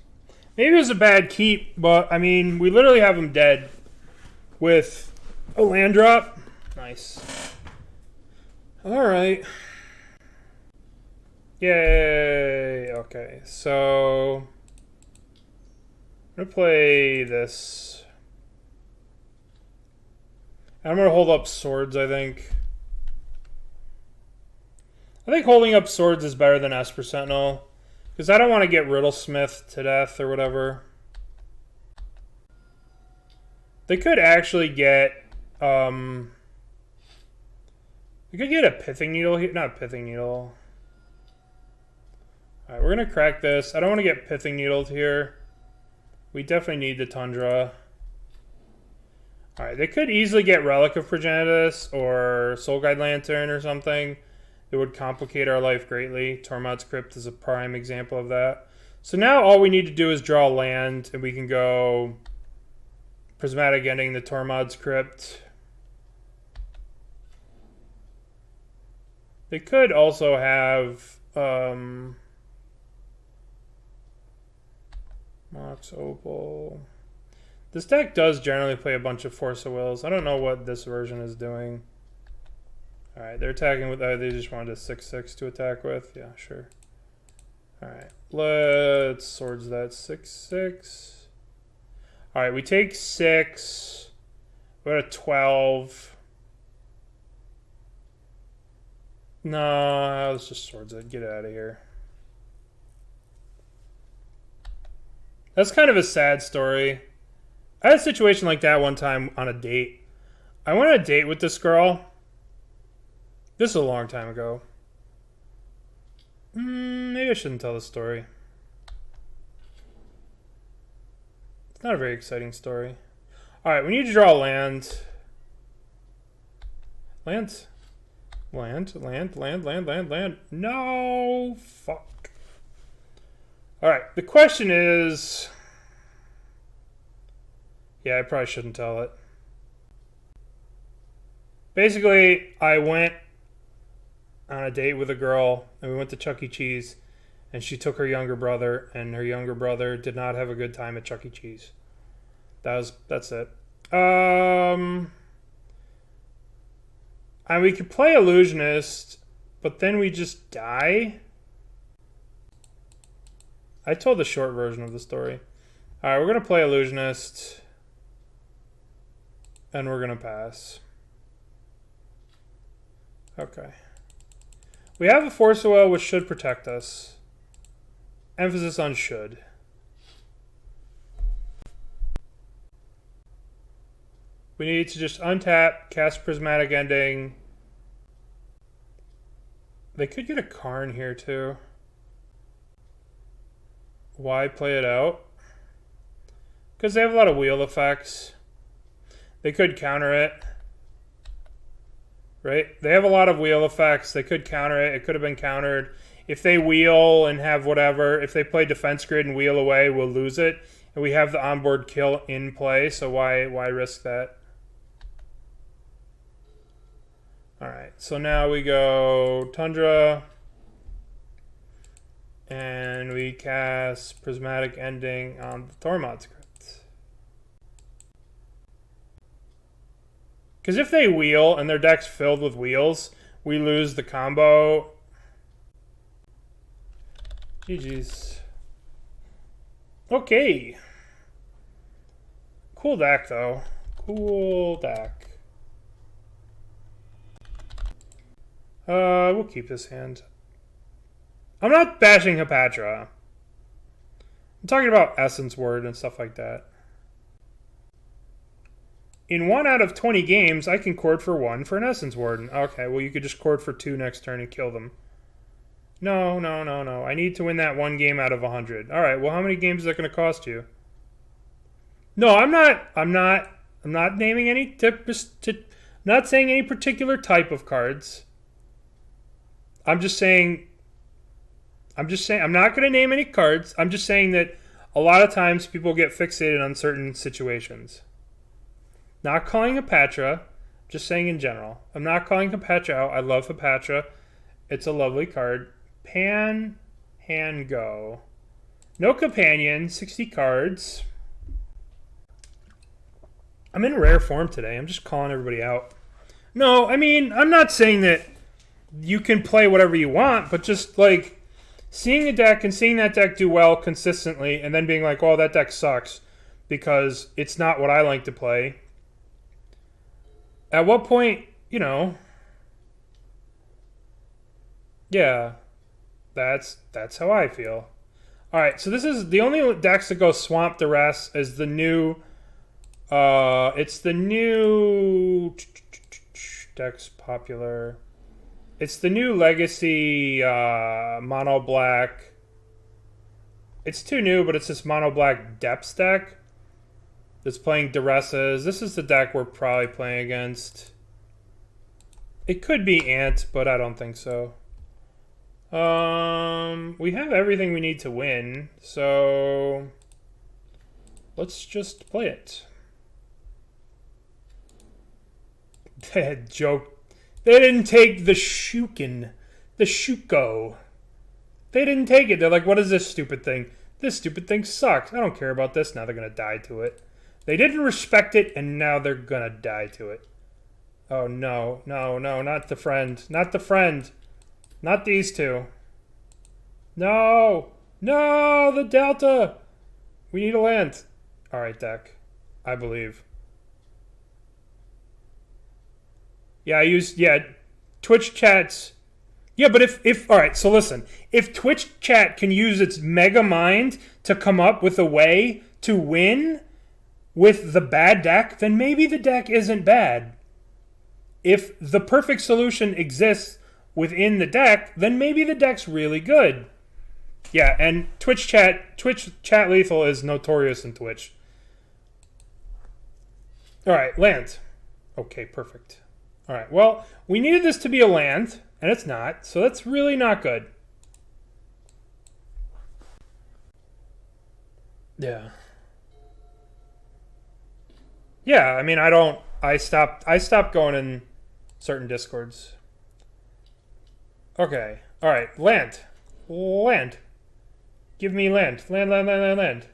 Maybe it was a bad keep, but, I mean, we literally have him dead with a land drop. Nice. Alright. Yay! Okay, so I'm gonna play this. I'm gonna hold up swords, I think. I think holding up swords is better than Esper Sentinel, because I don't want to get Riddlesmith to death or whatever. They could actually get we could get a Pithing Needle here. Not a Pithing Needle. Alright, we're gonna crack this. I don't want to get Pithing Needled here. We definitely need the Tundra. Alright, they could easily get Relic of Progenitus or Soul Guide Lantern or something. It would complicate our life greatly. Tormod's Crypt is a prime example of that. So now all we need to do is draw land, and we can go Prismatic Ending the Tormod's Crypt. They could also have Mox Opal. This deck does generally play a bunch of Force of Wills. I don't know what this version is doing. Alright, they're attacking with... they just wanted a 6/6 to attack with. Yeah, sure. Alright, let's swords that 6/6. Alright, we take 6. We're at a 12. No, let's just swords it. Get out of here. That's kind of a sad story. I had a situation like that one time on a date. I went on a date with this girl. This is a long time ago. Maybe I shouldn't tell the story. It's not a very exciting story. Alright, we need to draw land. Land. No! Fuck. Alright, the question is... Yeah, I probably shouldn't tell it. Basically, I went on a date with a girl, and we went to Chuck E. Cheese, and she took her younger brother, and her younger brother did not have a good time at Chuck E. Cheese. That's it. And we could play Illusionist, but then we just die. I told the short version of the story. Alright, we're going to play Illusionist, and we're going to pass. Okay. We have a Force of Will, which should protect us. Emphasis on should. We need to just untap, cast Prismatic Ending. They could get a Karn here too. Why play it out? Because they have a lot of wheel effects. They could counter it. Right? They have a lot of wheel effects. They could counter it. It could have been countered. if they wheel and have whatever, if they play defense grid and wheel away, we'll lose it. And we have the onboard kill in play, so why risk that? Alright, so now we go Tundra. And we cast Prismatic Ending on the Thormod script. Because if they wheel and their deck's filled with wheels, we lose the combo. GG's. Okay. Cool deck, though. Cool deck. We'll keep this hand. I'm not bashing Hepatra. I'm talking about Essence Word and stuff like that. In 1 out of 20 games, I can chord for 1 for an Essence Warden. Okay, well, you could just chord for 2 next turn and kill them. No. I need to win that 1 game out of 100. All right, well, how many games is that going to cost you? No, I'm not naming any not saying any particular type of cards. I'm just saying I'm not going to name any cards. I'm just saying that a lot of times people get fixated on certain situations. Not calling Hepatra, just saying in general. I'm not calling Hepatra out. I love Hepatra. It's a lovely card. Pan, hand, go. No companion, 60 cards. I'm in rare form today. I'm just calling everybody out. No, I mean, I'm not saying that you can play whatever you want, but just like seeing a deck and seeing that deck do well consistently and then being like, oh, that deck sucks because it's not what I like to play. At what point, you know, yeah, that's how I feel. All right, so this is the only decks that go Swamp Duress is the new, it's the new decks popular. It's the new Legacy Mono Black. It's too new, but it's this Mono Black Depths deck that's playing Duresses. This is the deck we're probably playing against. It could be Ant, but I don't think so. We have everything we need to win, so let's just play it. That joke. They didn't take the Shuko. They didn't take it. They're like, what is this stupid thing? This stupid thing sucks. I don't care about this. Now they're going to die to it. They didn't respect it, and now they're going to die to it. Oh, no. No, not the friend. Not the friend. Not these two. No. No, the Delta. We need a land. All right, deck. I believe. Yeah, Twitch chats. Yeah, but if all right, so listen. If Twitch chat can use its mega mind to come up with a way to win with the bad deck, then maybe the deck isn't bad. If the perfect solution exists within the deck, then maybe the deck's really good. Yeah, and Twitch chat lethal is notorious in Twitch. All right, land. Okay, perfect. All right, well, we needed this to be a land, and it's not, so that's really not good. Yeah. Yeah, I mean, I stopped going in certain Discords. Okay, all right, land. Land. Give me land. Land. Land.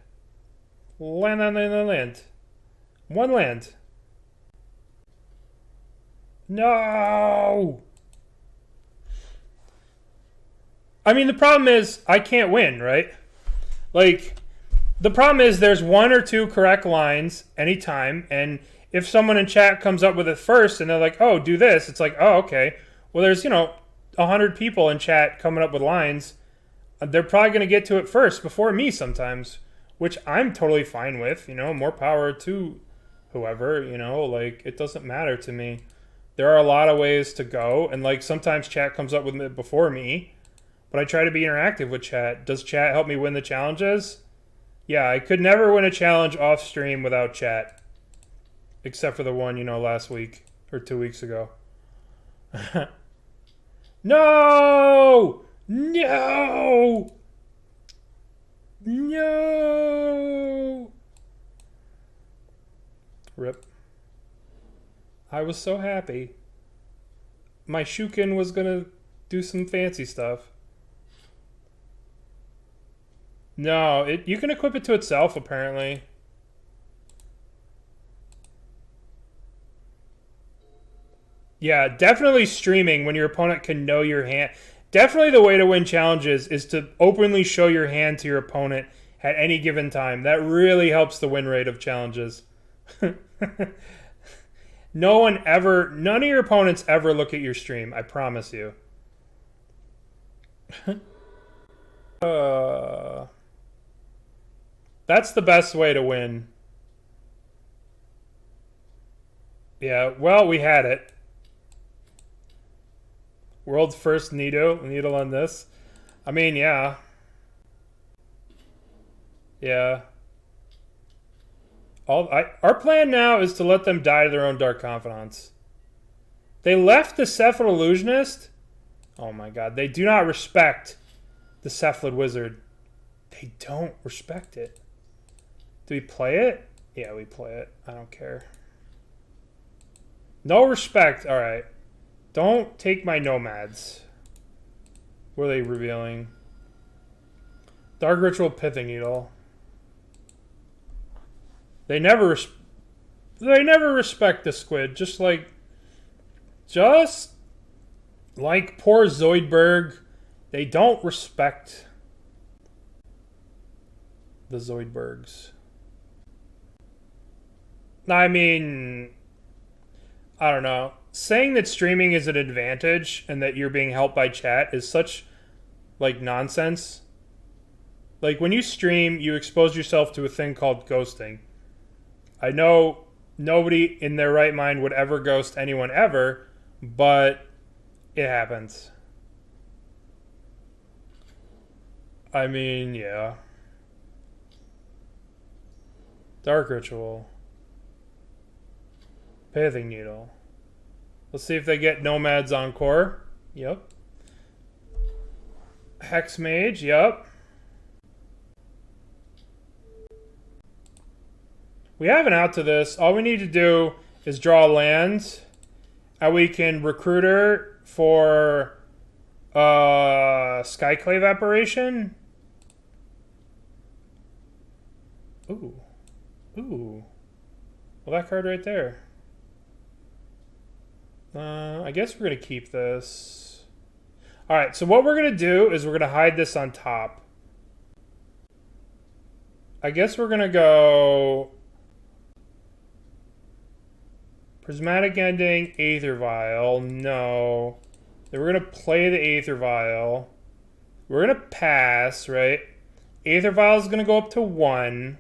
One land. No! I mean, the problem is I can't win, right? Like, the problem is there's 1 or 2 correct lines anytime, and if someone in chat comes up with it first and they're like, oh, do this, it's like, oh, okay. Well, there's, 100 people in chat coming up with lines. They're probably going to get to it first before me sometimes, which I'm totally fine with, more power to whoever, like, it doesn't matter to me. There are a lot of ways to go, and like sometimes chat comes up with it before me, but I try to be interactive with chat. Does chat help me win the challenges? Yeah, I could never win a challenge off stream without chat, except for the one, last week or 2 weeks ago. No! No! No! Rip. I was so happy. My Shukin was gonna do some fancy stuff. No, you can equip it to itself, apparently. Yeah, definitely streaming when your opponent can know your hand. Definitely the way to win challenges is to openly show your hand to your opponent at any given time. That really helps the win rate of challenges. None of your opponents ever look at your stream, I promise you. That's the best way to win. Yeah, well, we had it. World's first needle on this. I mean, yeah. Yeah. Our plan now is to let them die to their own dark confidants. They left the Cephalid Illusionist. Oh my god, they do not respect the Cephalid Wizard. They don't respect it. Do we play it? Yeah, we play it. I don't care. No respect. Alright. Don't take my Nomads. What are they revealing? Dark Ritual Pithing Needle. They never respect the squid. Just like poor Zoidberg. They don't respect the Zoidbergs. I mean, I don't know. Saying that streaming is an advantage and that you're being helped by chat is such, like, nonsense. Like, when you stream, you expose yourself to a thing called ghosting. I know nobody in their right mind would ever ghost anyone ever, but it happens. I mean, yeah. Dark Ritual. Pithing Needle. Let's see if they get Nomads en-Kor. Yep. Hex Mage. Yep. We have an out to this. All we need to do is draw land. And we can recruit her for Skyclave Apparition. Ooh. Ooh. Well, that card right there. I guess we're going to keep this. Alright, so what we're going to do is we're going to hide this on top. I guess we're going to go Prismatic Ending, Aether Vial. No. Then we're going to play the Aether Vial. We're going to pass, right? Aether Vial is going to go up to 1.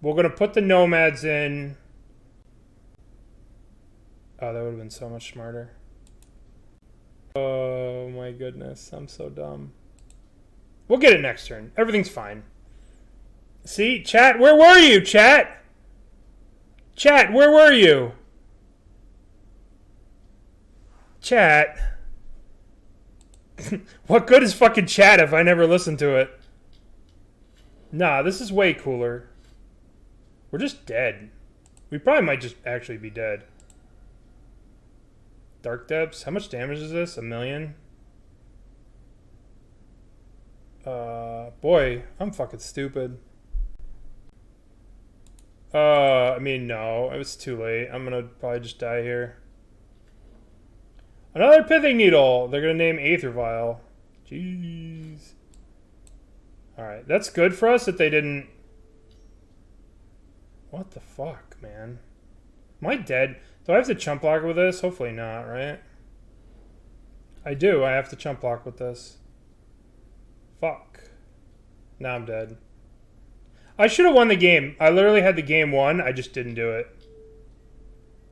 We're going to put the Nomads in. Oh, that would have been so much smarter. Oh my goodness, I'm so dumb. We'll get it next turn. Everything's fine. See, chat, where were you, chat? Chat, where were you? Chat. What good is fucking chat if I never listen to it? Nah, this is way cooler. We're just dead. We probably might just actually be dead. Dark Depths. How much damage is this? 1,000,000? Boy, I'm fucking stupid. I mean, no. It was too late. I'm gonna probably just die here. Another Pithing Needle. They're gonna name Aether Vial. Jeez. Alright, that's good for us that they didn't... What the fuck, man? Am I dead? Do I have to chump block with this? Hopefully not, right? I do. I have to chump block with this. Fuck. Now I'm dead. I should have won the game. I literally had the game won. I just didn't do it.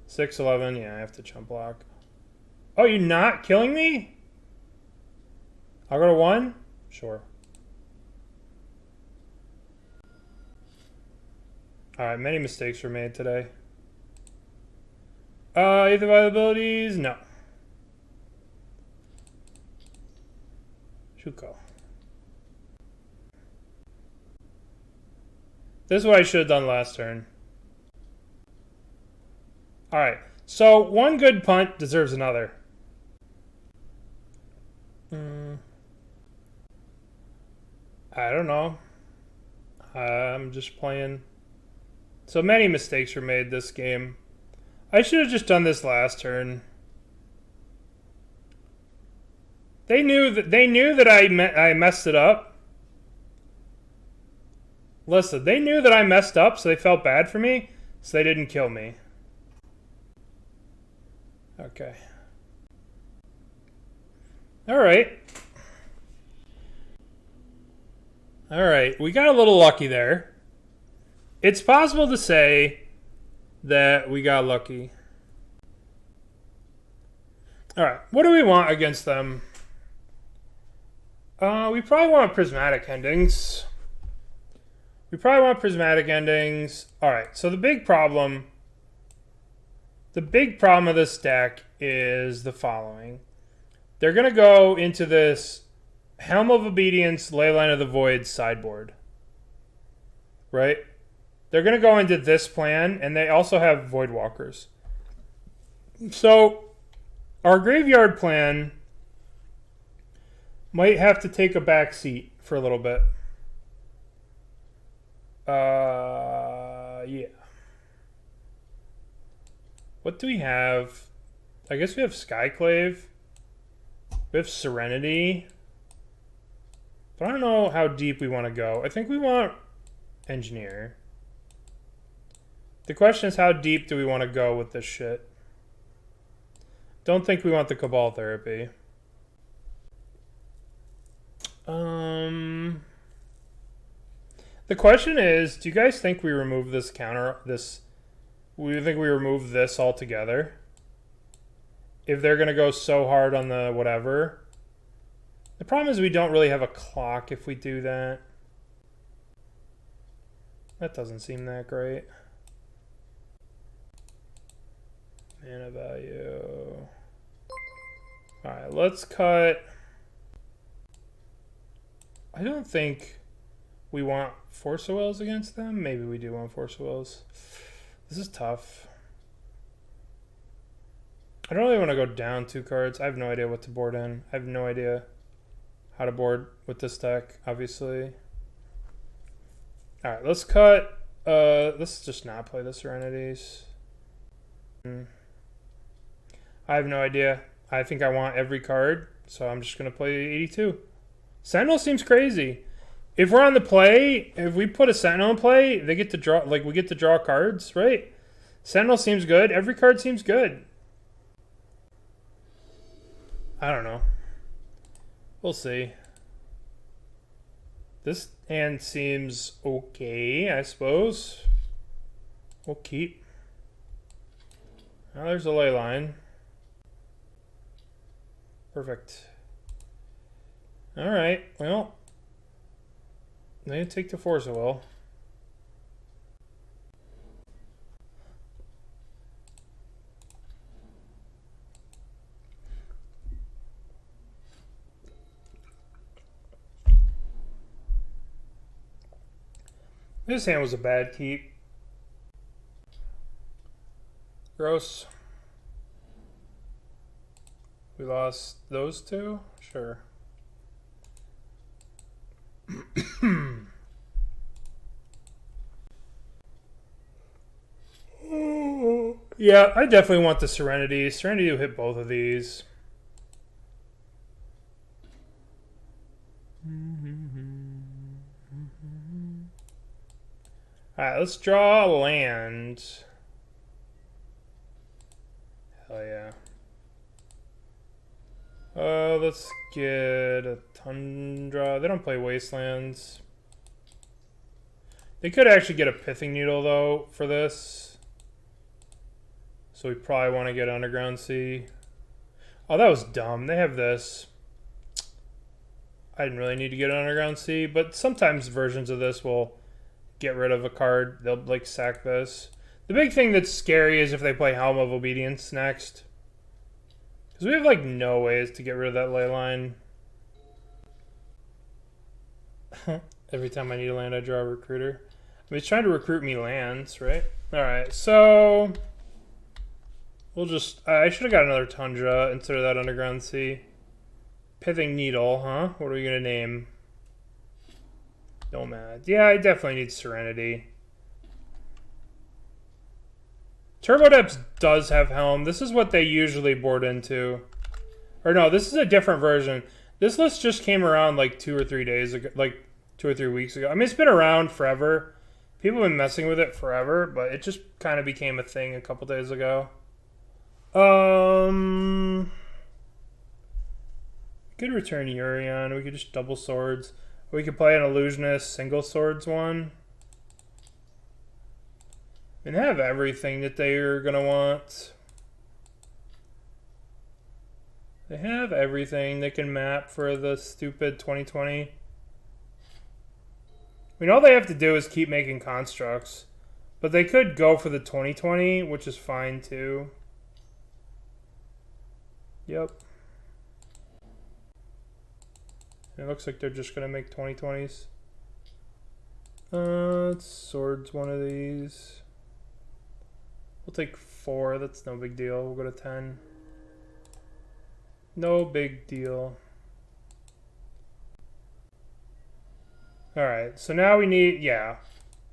6-11. Yeah, I have to chump block. Oh, you're not killing me? I'll go to 1? Sure. Alright, many mistakes were made today. Aether Vial abilities? No. Shuko. This is what I should have done last turn. Alright, so one good punt deserves another. I don't know. I'm just playing. So many mistakes were made this game. I should have just done this last turn. They knew that I messed it up. Listen, they knew that I messed up, so they felt bad for me, so they didn't kill me. Okay. Alright. Alright, we got a little lucky there. It's possible to say that we got lucky. Alright, what do we want against them? We probably want prismatic endings. Alright, so the big problem of this deck is the following. They're going to go into this Helm of Obedience, Leyline of the Void sideboard. Right? They're going to go into this plan, and they also have Voidwalkers. So, our graveyard plan might have to take a back seat for a little bit. Yeah. What do we have? I guess we have Skyclave. We have Serenity. But I don't know how deep we want to go. I think we want Engineer. The question is, how deep do we want to go with this shit? Don't think we want the Cabal Therapy. The question is, do you guys think we remove this counter, we think we remove this altogether? If they're going to go so hard on the whatever. The problem is we don't really have a clock if we do that. That doesn't seem that great. Mana value. Alright, let's cut. I don't think we want Force of Wills against them. Maybe we do want Force of Wills. This is tough. I don't really want to go down 2 cards. I have no idea what to board in. I have no idea how to board with this deck, obviously. Alright, let's cut. Let's just not play the Serenities. I have no idea. I think I want every card, so I'm just going to play 82. Sentinel seems crazy. If we're on the play, if we put a Sentinel in play, they get to draw, like, we get to draw cards, right? Sentinel seems good. Every card seems good. I don't know. We'll see. This hand seems okay, I suppose. We'll keep. Now there's a ley line. Perfect. Alright, well. They take the Force of Will. This hand was a bad keep. Gross. We lost those two? Sure. Yeah, I definitely want the Serenity. Serenity will hit both of these. Alright, let's draw a land. Hell yeah. Let's get a Tundra. They don't play Wastelands. They could actually get a Pithing Needle, though, for this. So we probably want to get Underground Sea. Oh, that was dumb. They have this. I didn't really need to get an Underground Sea, but sometimes versions of this will get rid of a card. They'll, like, sack this. The big thing that's scary is if they play Helm of Obedience next. Because we have, like, no ways to get rid of that ley line. Every time I need a land, I draw a recruiter. I mean, he's trying to recruit me lands, right? Alright, so... we'll just... I should have got another Tundra instead of that Underground Sea. Pithing Needle, huh? What are we going to name? Nomads. Yeah, I definitely need Serenity. Turbo Depths does have Helm. This is what they usually board into. Or no, this is a different version. This list just came around like 2 or 3 days ago. Like 2 or 3 weeks ago. I mean, it's been around forever. People have been messing with it forever, but it just kind of became a thing a couple days ago. We could return Urion. We could just double swords. We could play an Illusionist single swords one. And have everything that they're going to want. They have everything. They can map for the stupid 2020. I mean, all they have to do is keep making constructs. But they could go for the 2020, which is fine too. Yep. It looks like they're just going to make 2020s. Swords one of these. We'll take 4. That's no big deal. We'll go to 10. No big deal. Alright, so now we need... yeah.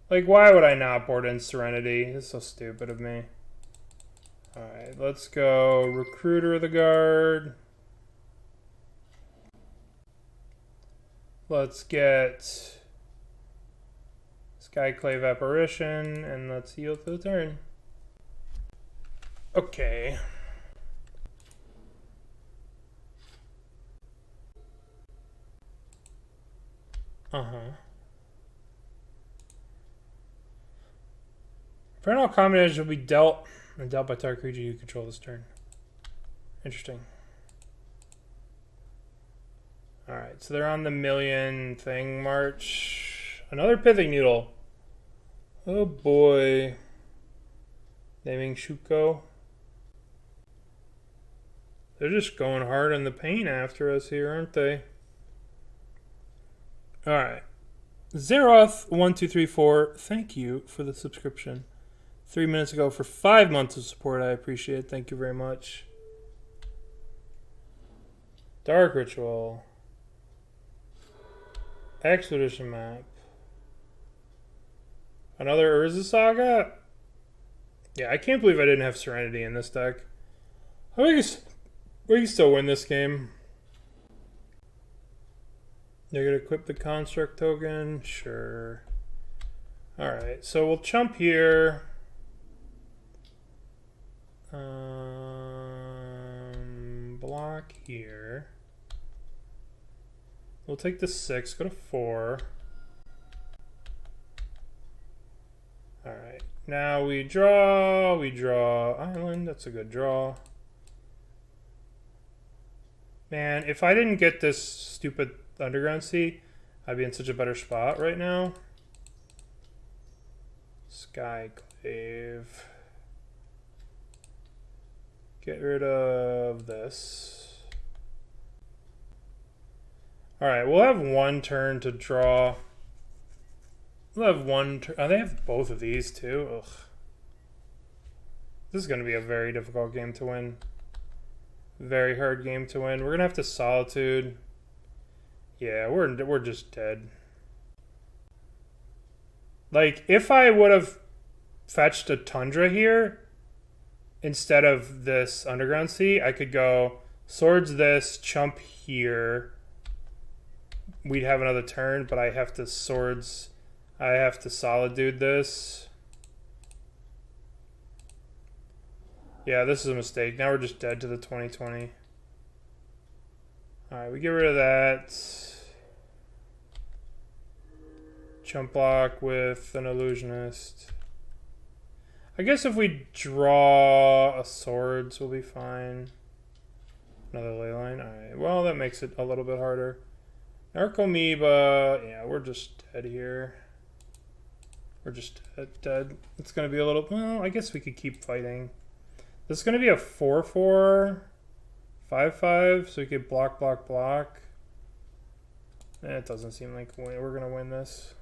Like, why would I not board in Serenity? It's so stupid of me. Alright, let's go Recruiter of the Guard. Let's get Skyclave Apparition, and let's heal for the turn. Okay. Parental combination will be dealt and dealt by target creature you control this turn. Interesting. Alright, so they're on the million thing march. Another Pithing Needle. Oh boy. Naming Shuko. They're just going hard in the paint after us here, aren't they? Alright. Zeroth1234, thank you for the subscription. 3 minutes ago for 5 months of support. I appreciate it. Thank you very much. Dark Ritual. Expedition Map. Another Urza Saga? Yeah, I can't believe I didn't have Serenity in this deck. I think we can still win this game. They're going to equip the Construct token? Sure. Alright, so we'll chump here. Block here. We'll take the 6, go to 4. Alright, now we draw Island, that's a good draw. Man, if I didn't get this stupid Underground Sea, I'd be in such a better spot right now. Skyclave. Get rid of this. Alright, we'll have one turn to draw. We'll have one turn. Oh, they have both of these too. Ugh. This is going to be a very difficult game to win. Very hard game to win. We're going to have to Solitude. Yeah, we're just dead. Like, if I would have fetched a Tundra here instead of this Underground Sea, I could go swords this, chump here. We'd have another turn, but I have to swords. I have to Solitude this. Yeah, this is a mistake. Now we're just dead to the 2020. Alright, we get rid of that. Chump block with an Illusionist. I guess if we draw a swords, we'll be fine. Another ley line. Alright, well, that makes it a little bit harder. Narcomoeba. Yeah, we're just dead here. We're just dead. It's going to be a little... well, I guess we could keep fighting. This is going to be a 4/4, 5/5, so we could block, block, block. It doesn't seem like we're going to win this.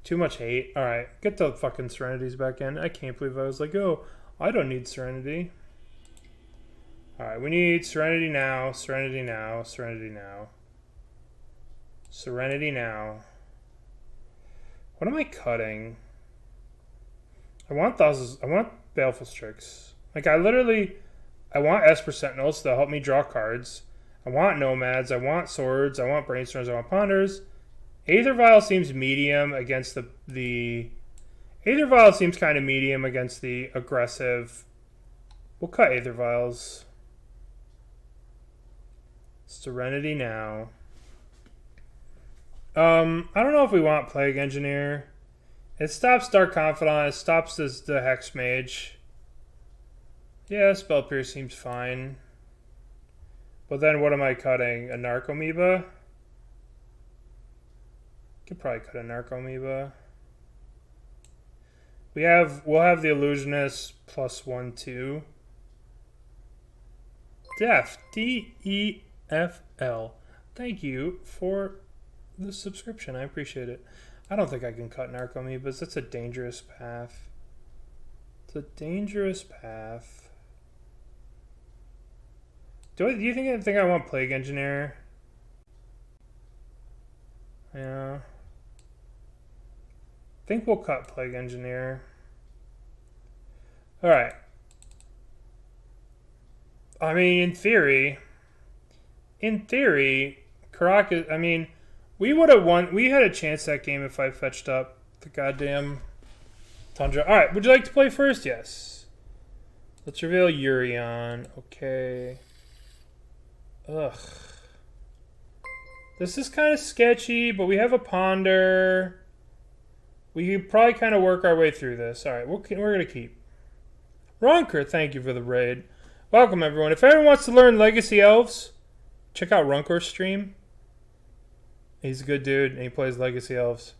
Too much hate. Alright, get the fucking Serenities back in. I can't believe I was like, oh, I don't need Serenity. Alright, we need Serenity now, Serenity now, Serenity now. Serenity now. What am I cutting? I want Thassa's, I want Baleful Strix. Like, I want Esper Sentinels to help me draw cards. I want Nomads, I want Swords, I want Brainstorms, I want Ponders. Aether Vial seems medium against the Aether Vial seems kind of medium against the aggressive. We'll cut Aether Vials. Serenity now. I don't know if we want Plague Engineer. It stops Dark Confidant. It stops the Hex Mage. Yeah, Spell Pierce seems fine. But then what am I cutting? A Narcomoeba? Could probably cut a Narcomoeba. We'll have the Illusionist +1/2. Def. DEFL. Thank you for the subscription. I appreciate it. I don't think I can cut Narcomoebas. That's a dangerous path. It's a dangerous path. Do you think I want Plague Engineer? Yeah. I think we'll cut Plague Engineer. Alright. I mean, in theory, Karakas, I mean, we would have won. We had a chance that game if I fetched up the goddamn Tundra. Alright, would you like to play first? Yes. Let's reveal Urion. Okay. Ugh. This is kind of sketchy, but we have a Ponder. We could probably kind of work our way through this. Alright, we're going to keep. Runker, thank you for the raid. Welcome, everyone. If anyone wants to learn Legacy Elves, check out Runker's stream. He's a good dude, and he plays Legacy Elves.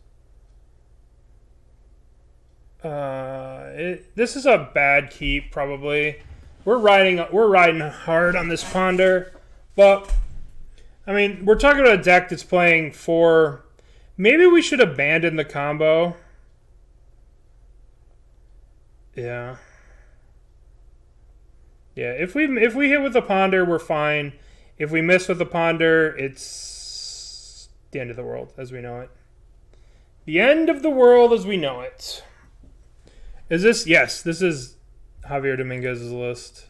This is a bad keep, probably. We're riding hard on this Ponder, but I mean, we're talking about a deck that's playing 4. Maybe we should abandon the combo. Yeah. Yeah, if we hit with the Ponder, we're fine. If we miss with the Ponder, it's the end of the world as we know it. The end of the world as we know it. Is this? Yes, this is Javier Dominguez's list.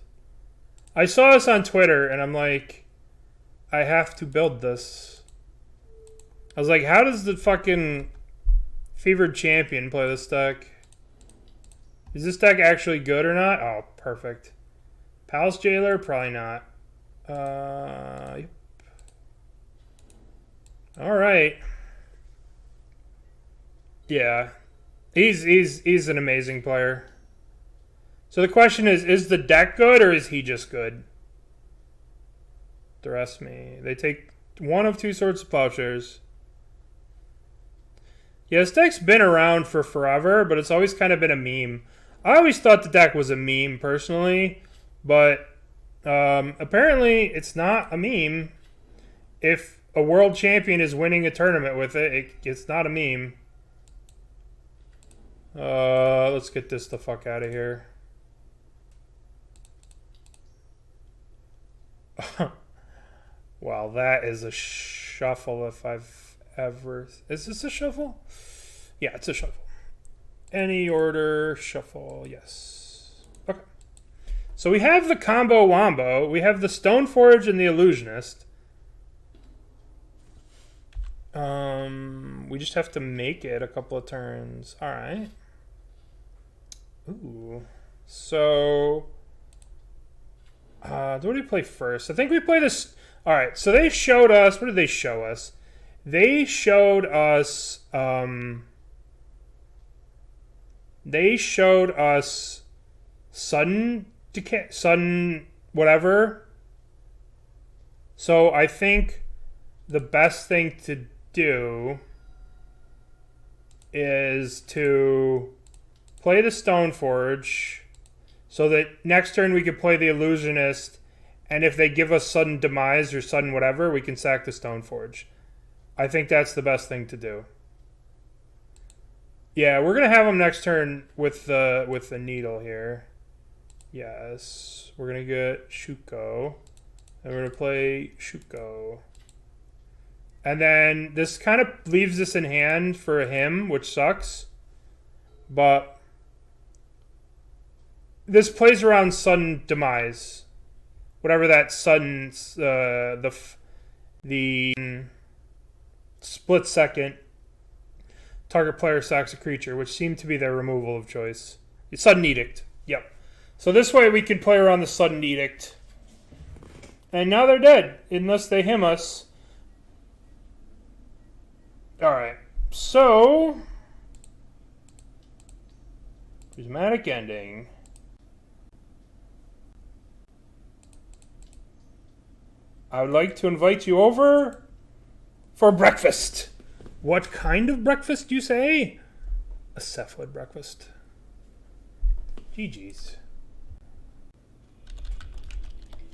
I saw this on Twitter, and I'm like, I have to build this. I was like, how does the fucking Fevered Champion play this deck? Is this deck actually good or not? Oh, perfect. Palace Jailer? Probably not. Yep. Alright. Yeah. He's an amazing player. So the question is the deck good or is he just good? Dress me. They take one of 2 Swords of Plowshares. Yeah, this deck's been around for forever, but it's always kind of been a meme. I always thought the deck was a meme, personally, but apparently it's not a meme. If a world champion is winning a tournament with it, it's not a meme. Let's get this the fuck out of here. Wow, that is a shuffle if I've ever... Is this a shuffle? Yeah, it's a shuffle. Any order, shuffle, yes. Okay. So we have the combo wombo. We have the Stoneforge and the Illusionist. We just have to make it a couple of turns. Alright. Ooh. So... what do we play first? I think we play this... Alright, so they showed us... What did they show us? They showed us... they showed us... Sudden decay... Sudden... Whatever. So I think the best thing to do is to play the Stoneforge so that next turn we could play the Illusionist, and if they give us sudden demise or sudden whatever, we can sack the Stoneforge. I think that's the best thing to do. Yeah, we're gonna have him next turn with the needle here. Yes, we're gonna get Shuko, and we're gonna play Shuko, and then this kind of leaves this in hand for him, which sucks, but this plays around sudden demise, whatever that sudden the split second. Target player sacks a creature, which seemed to be their removal of choice. Sudden Edict. Yep. So this way we can play around the Sudden Edict. And now they're dead, unless they him us. Alright. So... Prismatic Ending. I would like to invite you over for breakfast. What kind of breakfast, you say? A cephalid breakfast. GG's.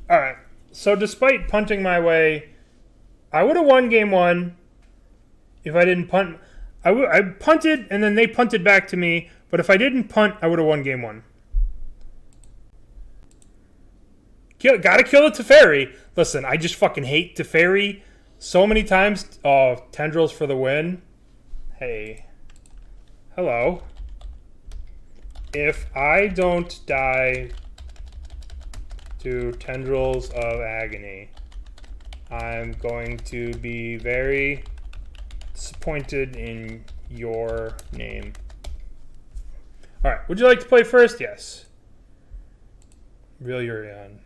Alright, so despite punting my way, I would have won game one if I didn't punt. I punted, and then they punted back to me, but if I didn't punt, I would have won game one. Gotta kill the Teferi. Listen, I just fucking hate Teferi so many times. Oh, Tendrils for the win. Hey. Hello. If I don't die to Tendrils of Agony, I'm going to be very disappointed in your name. Alright, would you like to play first? Yes. Real Urion.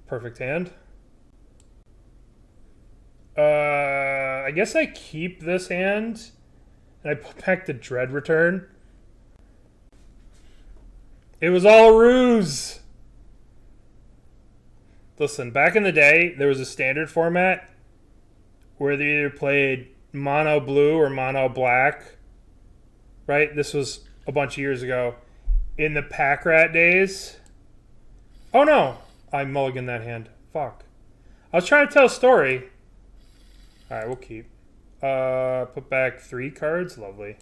Perfect hand. I guess I keep this hand and I put back the Dread Return. It was all a ruse. Listen, back in the day, there was a standard format where they either played mono blue or mono black. Right? This was a bunch of years ago. In the Pack Rat days. Oh no! I mulliganed that hand. Fuck. I was trying to tell a story. Alright, we'll keep. Put back 3 cards. Lovely.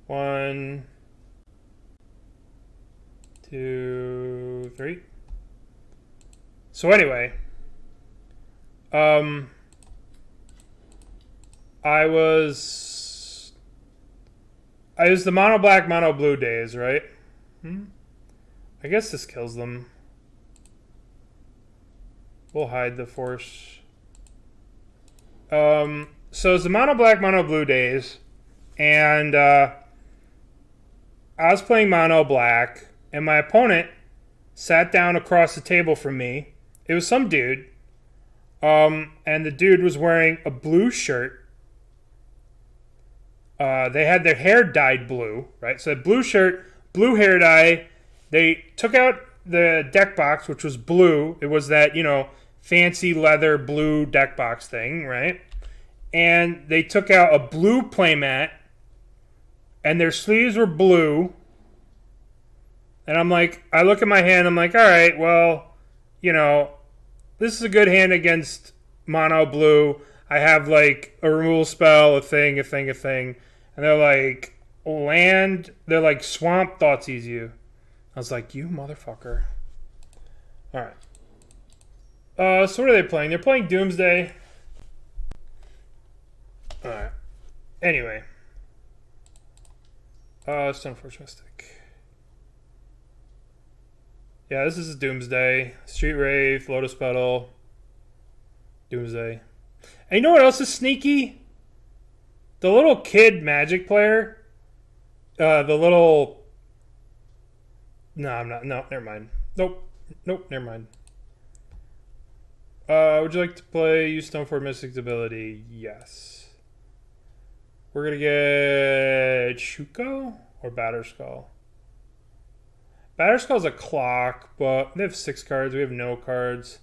1, 2, 3. So anyway. I was the mono black, mono blue days, right? I guess this kills them. We'll hide the force. So it's the mono black, mono blue days, and I was playing mono black, and my opponent sat down across the table from me. It was some dude, and the dude was wearing a blue shirt. They had their hair dyed blue, right? So blue shirt, blue hair dye. They took out the deck box, which was blue. It was that, fancy leather blue deck box thing, right? And they took out a blue playmat, and their sleeves were blue. And I'm like, I look at my hand, I'm like, all right, well, this is a good hand against mono blue. I have like a removal spell, a thing. And they're like, land, they're like, swamp Thoughtseize you. I was like, you motherfucker. All right. So what are they playing? They're playing Doomsday. Alright. Anyway. Stoneforge Mystic. Yeah, this is Doomsday. Street Wraith, Lotus Petal. Doomsday. And you know what else is sneaky? The little kid Magic player. The little... No, I'm not. No, never mind. Nope, never mind. Would you like to use Stoneforge Mystic's ability? Yes. We're going to get Shuko or Batterskull. Batterskull's a clock, but they have 6 cards. We have no cards.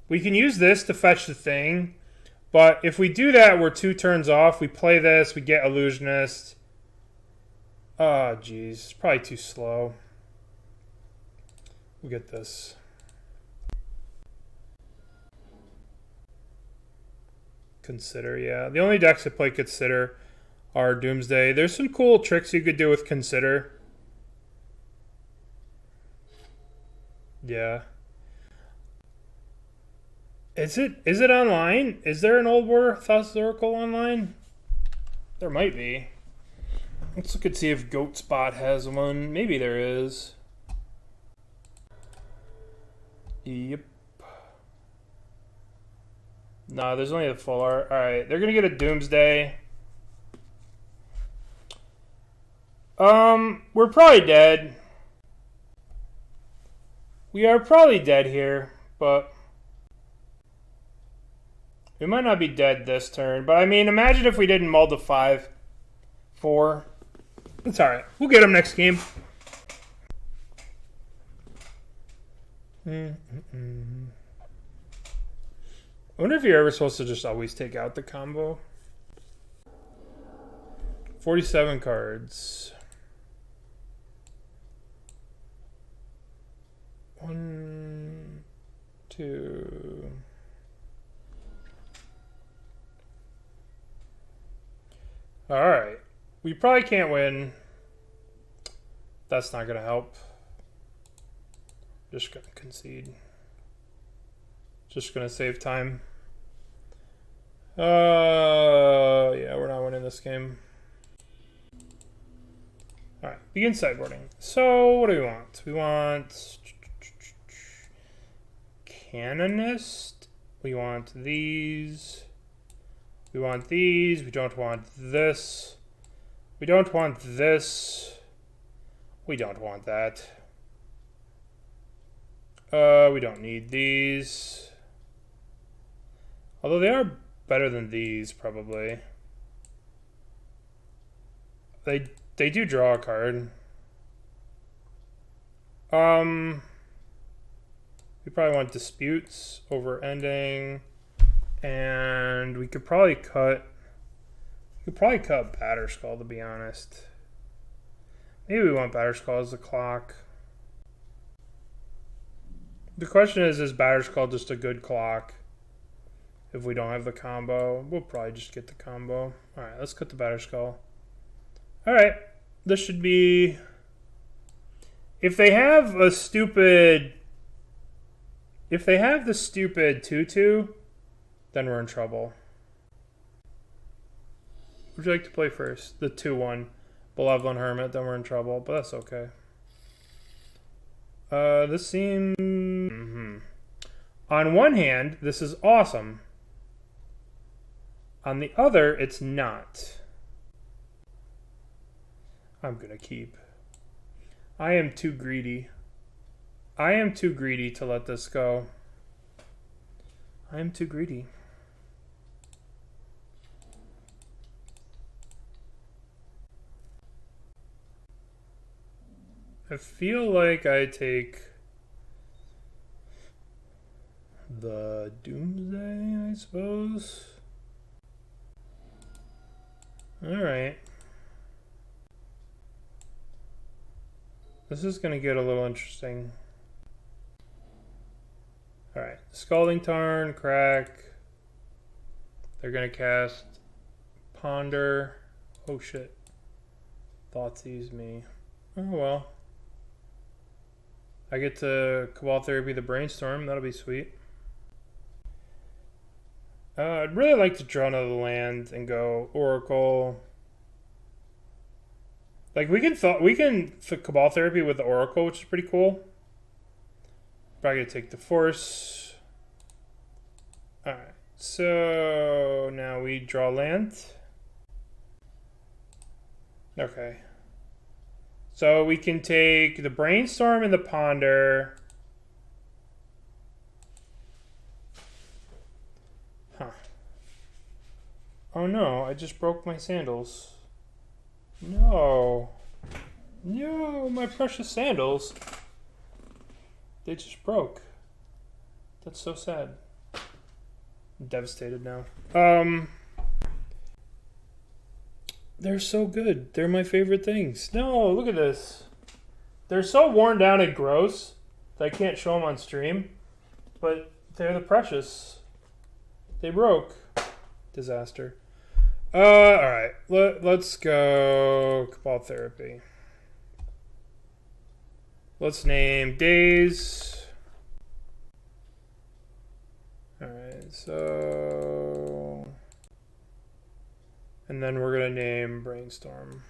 We can use this to fetch the thing, but if we do that, we're 2 turns off. We play this, we get Illusionist. Oh, jeez. It's probably too slow. We'll get this. Consider, yeah. The only decks that play Consider are Doomsday. There's some cool tricks you could do with Consider. Yeah. Is it online? Is there an Old War Thassa Oracle online? There might be. Let's look and see if GoatSpot has one. Maybe there is. Yep. No, there's only the full art. Alright, they're gonna get a Doomsday. We're probably dead. We are probably dead here, but we might not be dead this turn. But I mean, imagine if we didn't mull to 5-4. It's alright. We'll get him next game. I wonder if you're ever supposed to just always take out the combo. 47 cards. 1, 2. Alright. We probably can't win. That's not going to help. Just going to concede. Just going to save time. Yeah, we're not winning this game. Alright, begin sideboarding. So, what do we want? We want Canonist. We want these. We want these. We don't want this. We don't want this. We don't want that. We don't need these. Although they are better than these, probably. They do draw a card. We probably want Disputes over Ending. And we could probably cut Batterskull, to be honest. Maybe we want Batterskull as the clock. The question is Batterskull just a good clock? If we don't have the combo, we'll probably just get the combo. Alright, let's cut the Batterskull. Alright, this should be... If they have the stupid 2-2, then we're in trouble. Would you like to play first? The 2-1. Malevolent Hermit, then we're in trouble, but that's okay. This seems... On one hand, this is awesome. On the other, it's not. I'm gonna keep. I am too greedy. I am too greedy to let this go. I am too greedy. I feel like I take the Doomsday, I suppose. Alright. This is going to get a little interesting. Alright. Scalding Tarn, crack. They're going to cast Ponder. Oh shit. Thoughtseize me. Oh well. I get to Cabal Therapy the Brainstorm. That'll be sweet. I'd really like to draw another land and go Oracle. Like we can Cabal Therapy with the Oracle, which is pretty cool. Probably gonna take the Force. Alright, so now we draw land. Okay. So we can take the Brainstorm and the Ponder. Huh. Oh no, I just broke my sandals. No. No, my precious sandals. They just broke. That's so sad. I'm devastated now. They're so good. They're my favorite things. No, look at this. They're so worn down and gross that I can't show them on stream. But they're the precious. They broke. disaster. Alright. Let's go Cabal Therapy. Let's name days. Alright, so... And then we're going to name Brainstorm.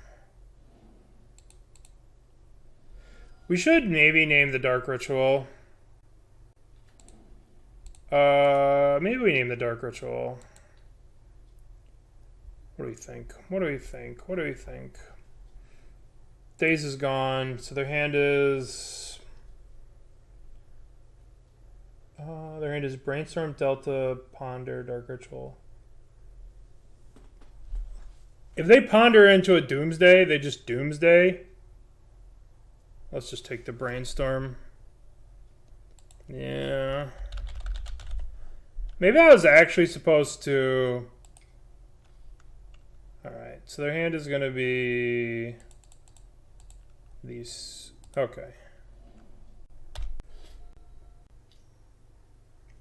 We should maybe name the Dark Ritual. Maybe we name the Dark Ritual. What do we think? What do we think? What do we think? Days is gone, so their hand is... their hand is Brainstorm, Delta, Ponder, Dark Ritual. If they ponder into a Doomsday, they just Doomsday. Let's just take the Brainstorm. Yeah. Maybe I was actually supposed to... Alright, so their hand is going to be... These... Okay.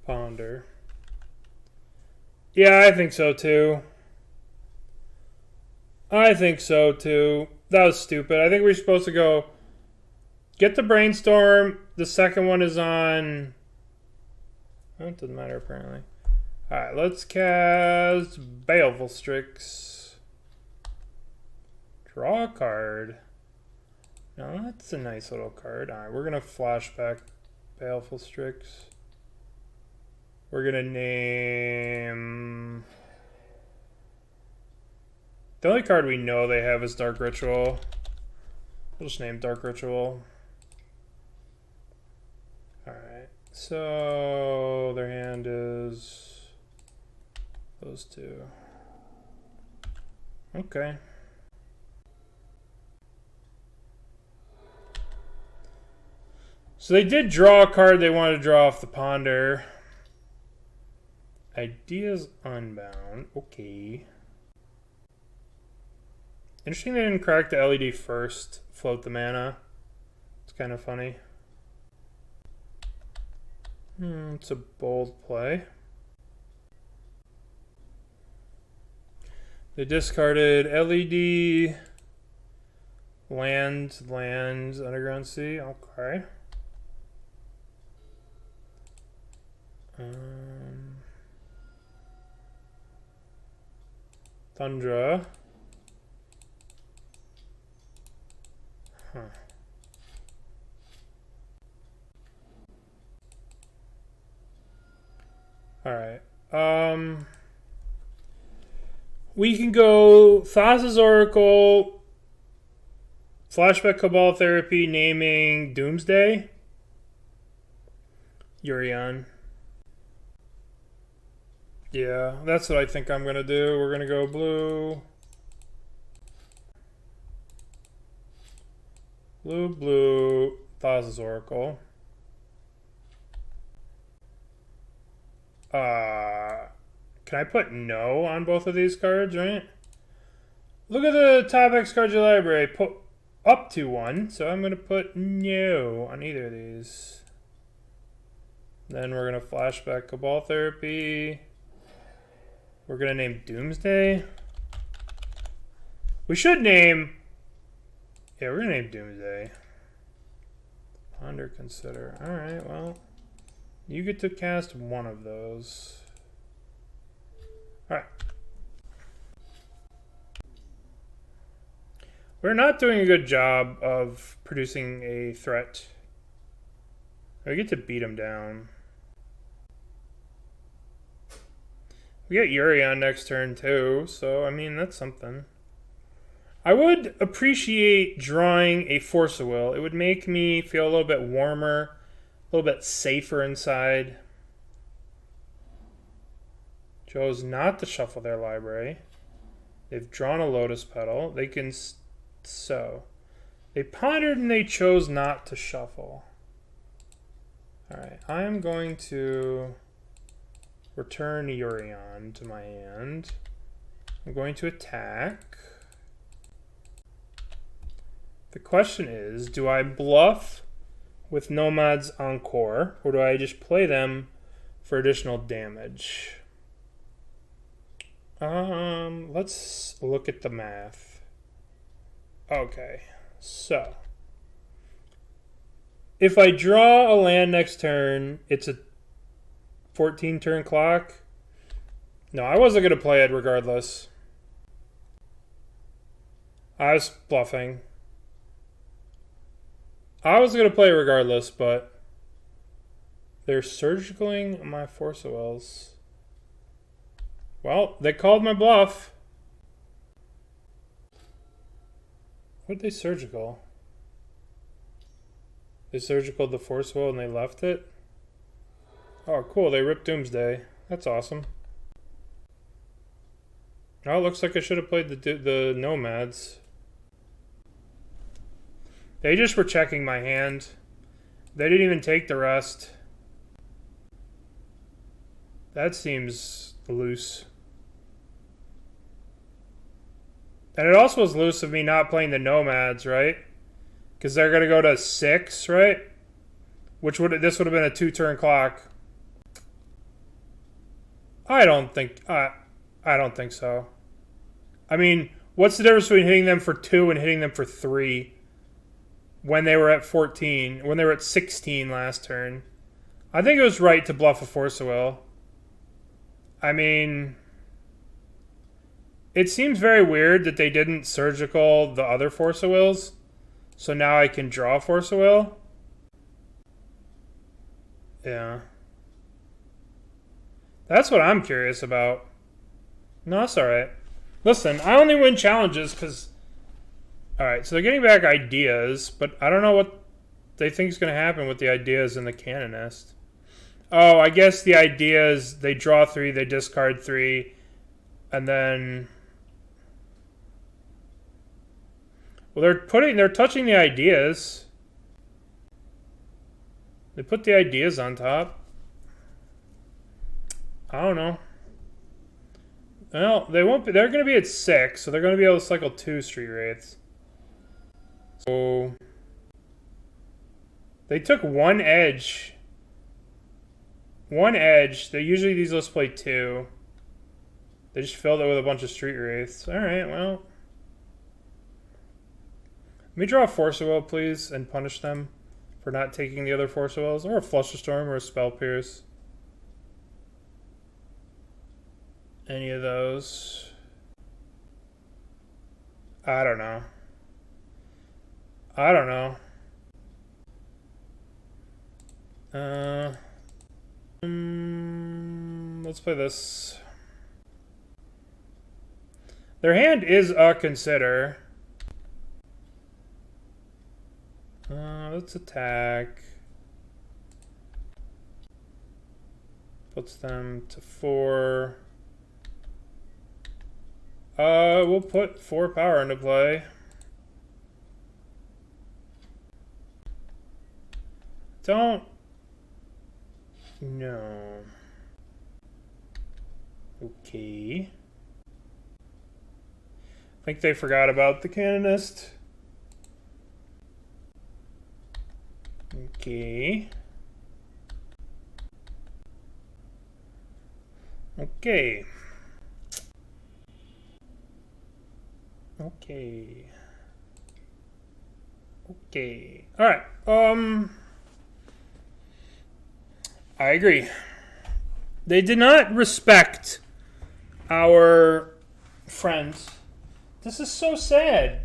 Ponder. Yeah, I think so too. I think so too. That was stupid. I think we're supposed to go... Get the Brainstorm. The second one is on... Oh, it doesn't matter apparently. Alright, let's cast Baleful Strix. Draw a card. Now that's a nice little card. Alright, we're going to flashback Baleful Strix. We're going to name... The only card we know they have is Dark Ritual. We'll just name Dark Ritual. Alright, so their hand is those two. Okay. So they did draw a card they wanted to draw off the Ponder. Ideas Unbound. Okay. Interesting they didn't crack the LED first. Float the mana. It's kind of funny. It's a bold play. They discarded LED, land, Underground Sea. Okay. Thundra. Huh. Alright. We can go Thassa's Oracle, Flashback Cabal Therapy, naming Doomsday. Urion. Yeah, that's what I think I'm going to do. We're going to go blue. Blue, Thassa's Oracle. Can I put no on both of these cards, right? Look at the top X cards of your library. Put up to one, so I'm going to put no on either of these. Then we're going to flashback Cabal Therapy. We're going to name Doomsday. We should name... Yeah, we're going to name Doomsday. Ponder, consider. Alright, well... You get to cast one of those. Alright. We're not doing a good job of producing a threat. We get to beat him down. We get Urion next turn too, so I mean that's something. I would appreciate drawing a Force of Will. It would make me feel a little bit warmer, a little bit safer inside. Chose not to shuffle their library. They've drawn a Lotus Petal. They can sow. They pondered and they chose not to shuffle. Alright, I'm going to return Urion to my hand. I'm going to attack. The question is, do I bluff with Nomads en-Kor, or do I just play them for additional damage? Let's look at the math. Okay, so if I draw a land next turn, it's a 14 turn clock. No, I wasn't going to play it regardless. I was bluffing. I was going to play it regardless, but they're surgicaling my Force of Wills. Well, they called my bluff. What did they surgical? They surgicaled the Force Will and they left it? Oh, cool. They ripped Doomsday. That's awesome. Oh, it looks like I should have played the Nomads. They just were checking my hand. They didn't even take the rest. That seems loose. And it also was loose of me not playing the Nomads, right? Because they're going to go to 6, right? This would have been a 2-turn clock. I don't think so. I mean, what's the difference between hitting them for 2 and hitting them for 3 when they were at 14, when they were at 16 last turn? I think it was right to bluff a Force of Will. I mean, it seems very weird that they didn't surgical the other Force of Wills, so now I can draw Force of Will. Yeah. That's what I'm curious about. No, that's alright. Listen, I only win challenges because... Alright, so they're getting back ideas, but I don't know what they think is going to happen with the ideas in the Canonist. Oh, I guess the ideas, they draw 3, they discard 3, and then... Well, they're touching the ideas. They put the ideas on top. I don't know. Well, they won't be. They're going to be at 6, so they're going to be able to cycle 2 Street Wraiths. So they took 1 edge. 1 edge. Usually these lists play 2. They just filled it with a bunch of Street Wraiths. All right, well. Let me draw a Force of Will, please, and punish them for not taking the other Force of Wills, or a Flusterstorm, or a Spell Pierce. Any of those. I don't know. Let's play this. Their hand is a consider. Let's attack. Puts them to 4. We'll put 4 power into play. No. Okay. I think they forgot about the Canonist. Okay. Okay. Okay. Okay. All right. I agree. They did not respect our friends. This is so sad.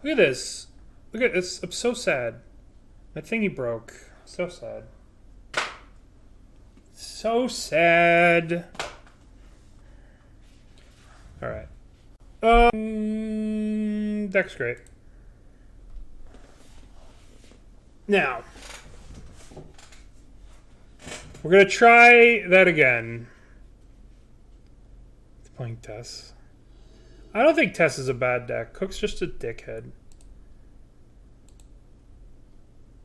Look at this. Look at this. I'm so sad. My thingy broke. So sad. So sad. All right. Deck's great. Now, we're going to try that again. Playing Tess. I don't think Tess is a bad deck. Cook's just a dickhead.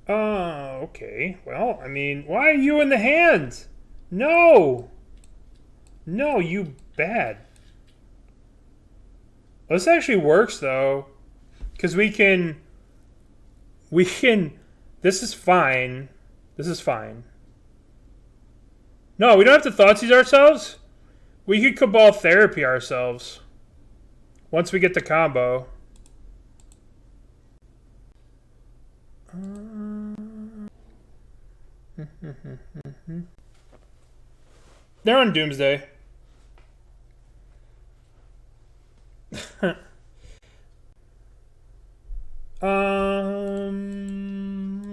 Oh, okay. Well, I mean, why are you in the hand? No! No, you bad. This actually works, though. Because we can... This is fine. This is fine. No, we don't have to Thoughtseize ourselves. We could Cabal Therapy ourselves. Once we get the combo. They're on Doomsday.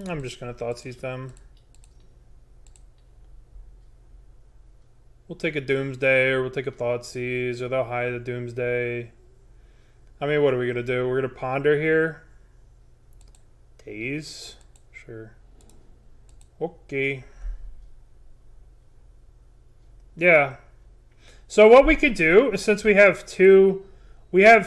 I'm just gonna Thoughtseize them. We'll take a Doomsday, or we'll take a Thoughtseize, or they'll hide the Doomsday. I mean, what are we gonna do? We're gonna Ponder here. Daze? Sure. Okay. Yeah. So what we could do is, since we have two Cabal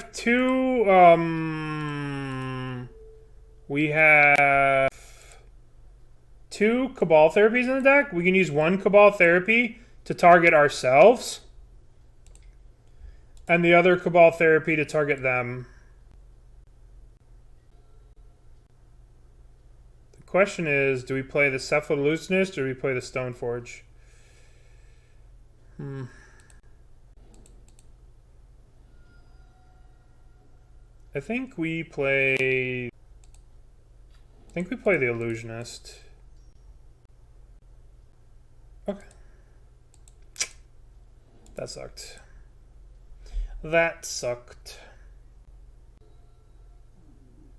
Therapies in the deck. We can use one Cabal Therapy to target ourselves, and the other Cabal Therapy to target them. The question is, do we play the Cephalid Illusionist or do we play the Stoneforge? I think we play the Illusionist. Okay. That sucked. That sucked.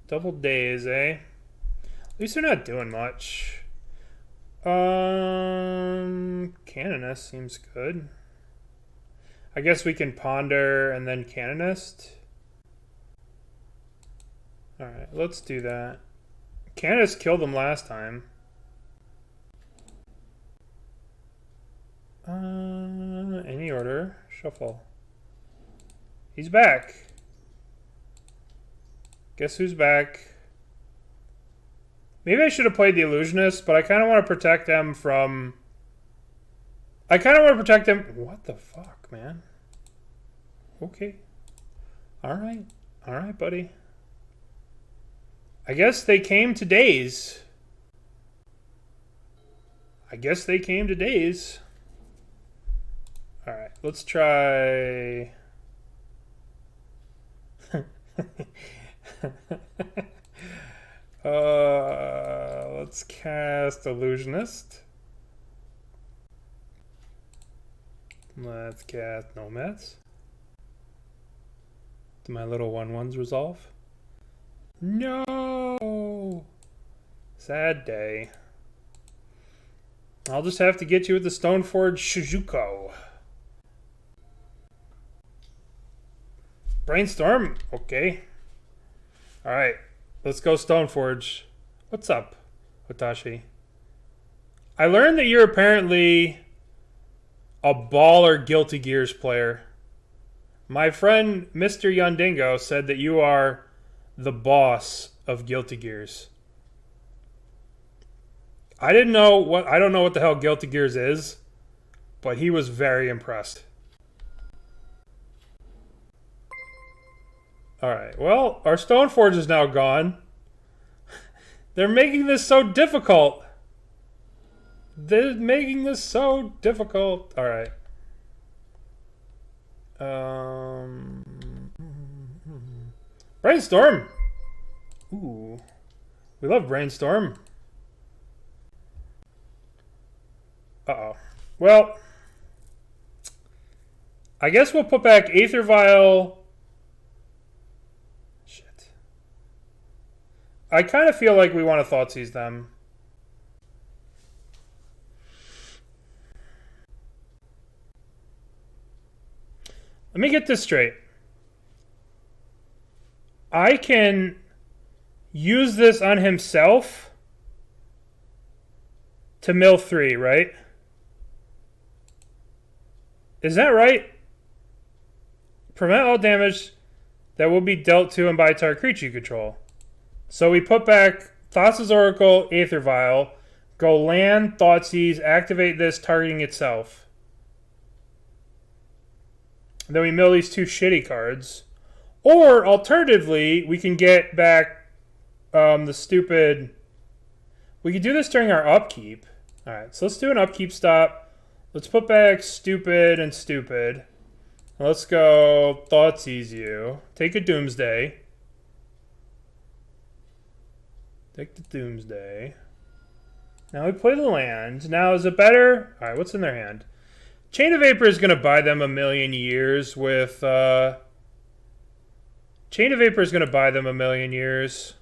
Double days, eh? At least they're not doing much. Canonist seems good. I guess we can Ponder and then Canonist. Alright, let's do that. Canonist killed them last time. Any order. Shuffle. He's back. Guess who's back? Maybe I should have played the Illusionist, but I kind of want to protect them from... What the fuck, man? Okay. Alright. Alright, buddy. I guess they came to daze. Alright, let's try... let's cast Illusionist. Let's cast Nomads. Do my little 1/1s resolve? No! Sad day. I'll just have to get you with the Stoneforge Shuko. Brainstorm? Okay. Alright. Let's go Stoneforge. What's up, Watashi? I learned that you're apparently a baller Guilty Gears player. My friend Mr. Yondingo said that you are the boss of Guilty Gears. I don't know what the hell Guilty Gears is, but he was very impressed. Alright, well, our Stoneforge is now gone. They're making this so difficult. Alright. Brainstorm! Ooh. We love Brainstorm. Uh-oh. Well, I guess we'll put back Aether Vial. Shit. I kind of feel like we want to Thoughtseize them. Let me get this straight. I can use this on himself to mill 3, right? Is that right? Prevent all damage that will be dealt to and by target creature you control. So we put back Thassa's Oracle, Aether Vial, go land, Thoughtseize, activate this targeting itself. Then we mill these 2 shitty cards. Or, alternatively, we can get back the stupid... We could do this during our upkeep. Alright, so let's do an upkeep stop. Let's put back stupid and stupid. Let's go Thoughtseize you. Take a Doomsday. Take the Doomsday. Now we play the land. Now is it better? Alright, what's in their hand? Chain of Vapor is going to buy them a million years with... Chain of Vapor is going to buy them a million years.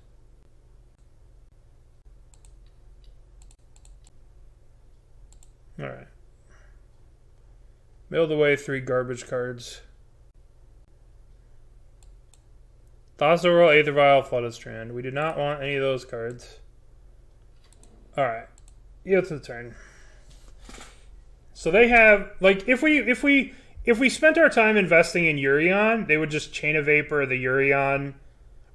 Alright. Mailed away 3 garbage cards. Thassa, Aether Vial, Flooded Strand. We do not want any of those cards. Alright. Yield to the turn. So they have, like, if we spent our time investing in Urion, they would just Chain of Vapor the Urion,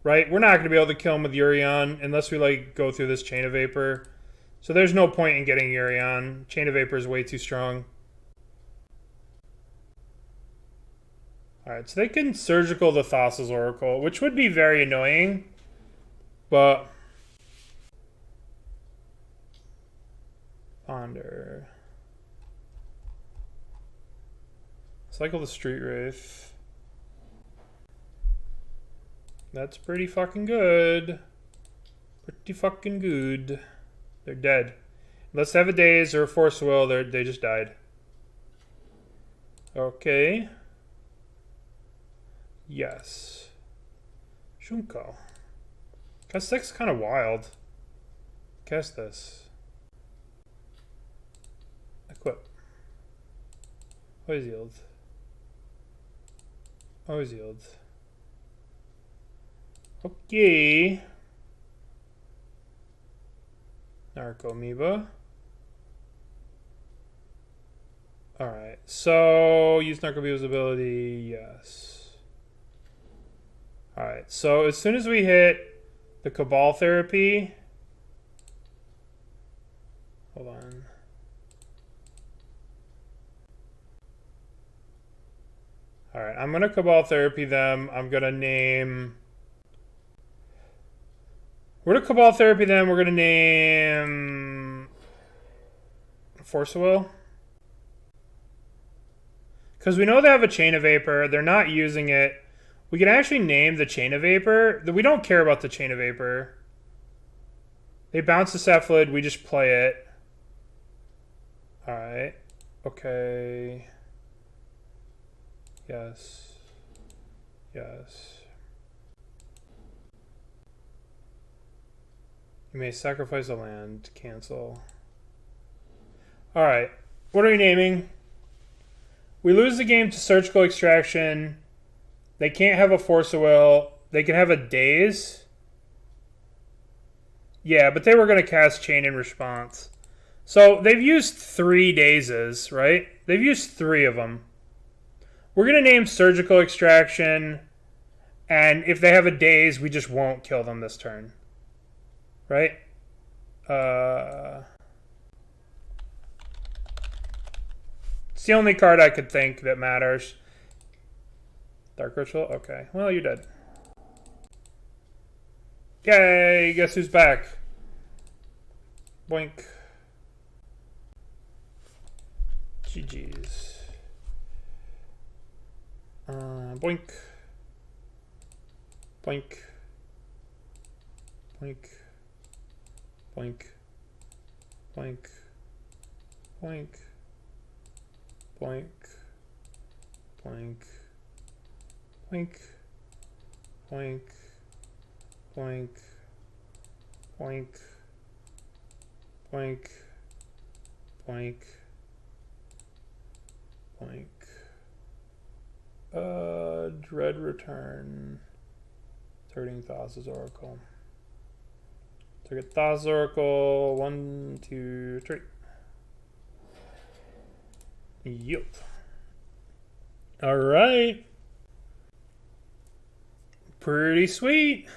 right? We're not going to be able to kill him with Urion unless we, like, go through this Chain of Vapor. So there's no point in getting Urion. Chain of Vapor is way too strong. Alright, so they can Surgical the Thassa's Oracle, which would be very annoying, but... Ponder. Cycle the Street Wraith. That's pretty fucking good. Pretty fucking good. They're dead. Unless they have a Daze or a Force Will, they just died. Okay. Yes. Shuko. Cast 6 is kind of wild. Cast this. Equip. Always yield. Always yield. Okay. Narcomoeba. Alright, so use Narcomoeba's ability, yes. Alright, so as soon as we hit the Cabal Therapy... Hold on. Alright, I'm going to Cabal Therapy them. I'm going to name... We're going to Cabal Therapy them. We're going to name... Force Will. Because we know they have a Chain of Vapor. They're not using it. We can actually name the Chain of Vapor. We don't care about the Chain of Vapor. They bounce the Cephalid. We just play it. Alright. Okay. Yes. Yes. You may sacrifice a land. Cancel. Alright. What are we naming? We lose the game to Surgical Extraction. They can't have a Force of Will. They can have a Daze. Yeah, but they were going to cast Chain in response. So they've used 3 Dazes, right? They've used 3 of them. We're going to name Surgical Extraction. And if they have a Daze, we just won't kill them this turn. Right? It's the only card I could think that matters. Dark Ritual? Okay. Well, you're dead. Yay! Guess who's back? Boink. GG's. Boink. Boink. Boink. Boink. Boink. Boink. Boink. Boink. Boink. Boink. Boink. Boink. Boink. Boink. Boink. Dread Return. Turning Thassa's Oracle. Target Thassa's Oracle. 1, 2, 3. Yield. Alright. Pretty sweet.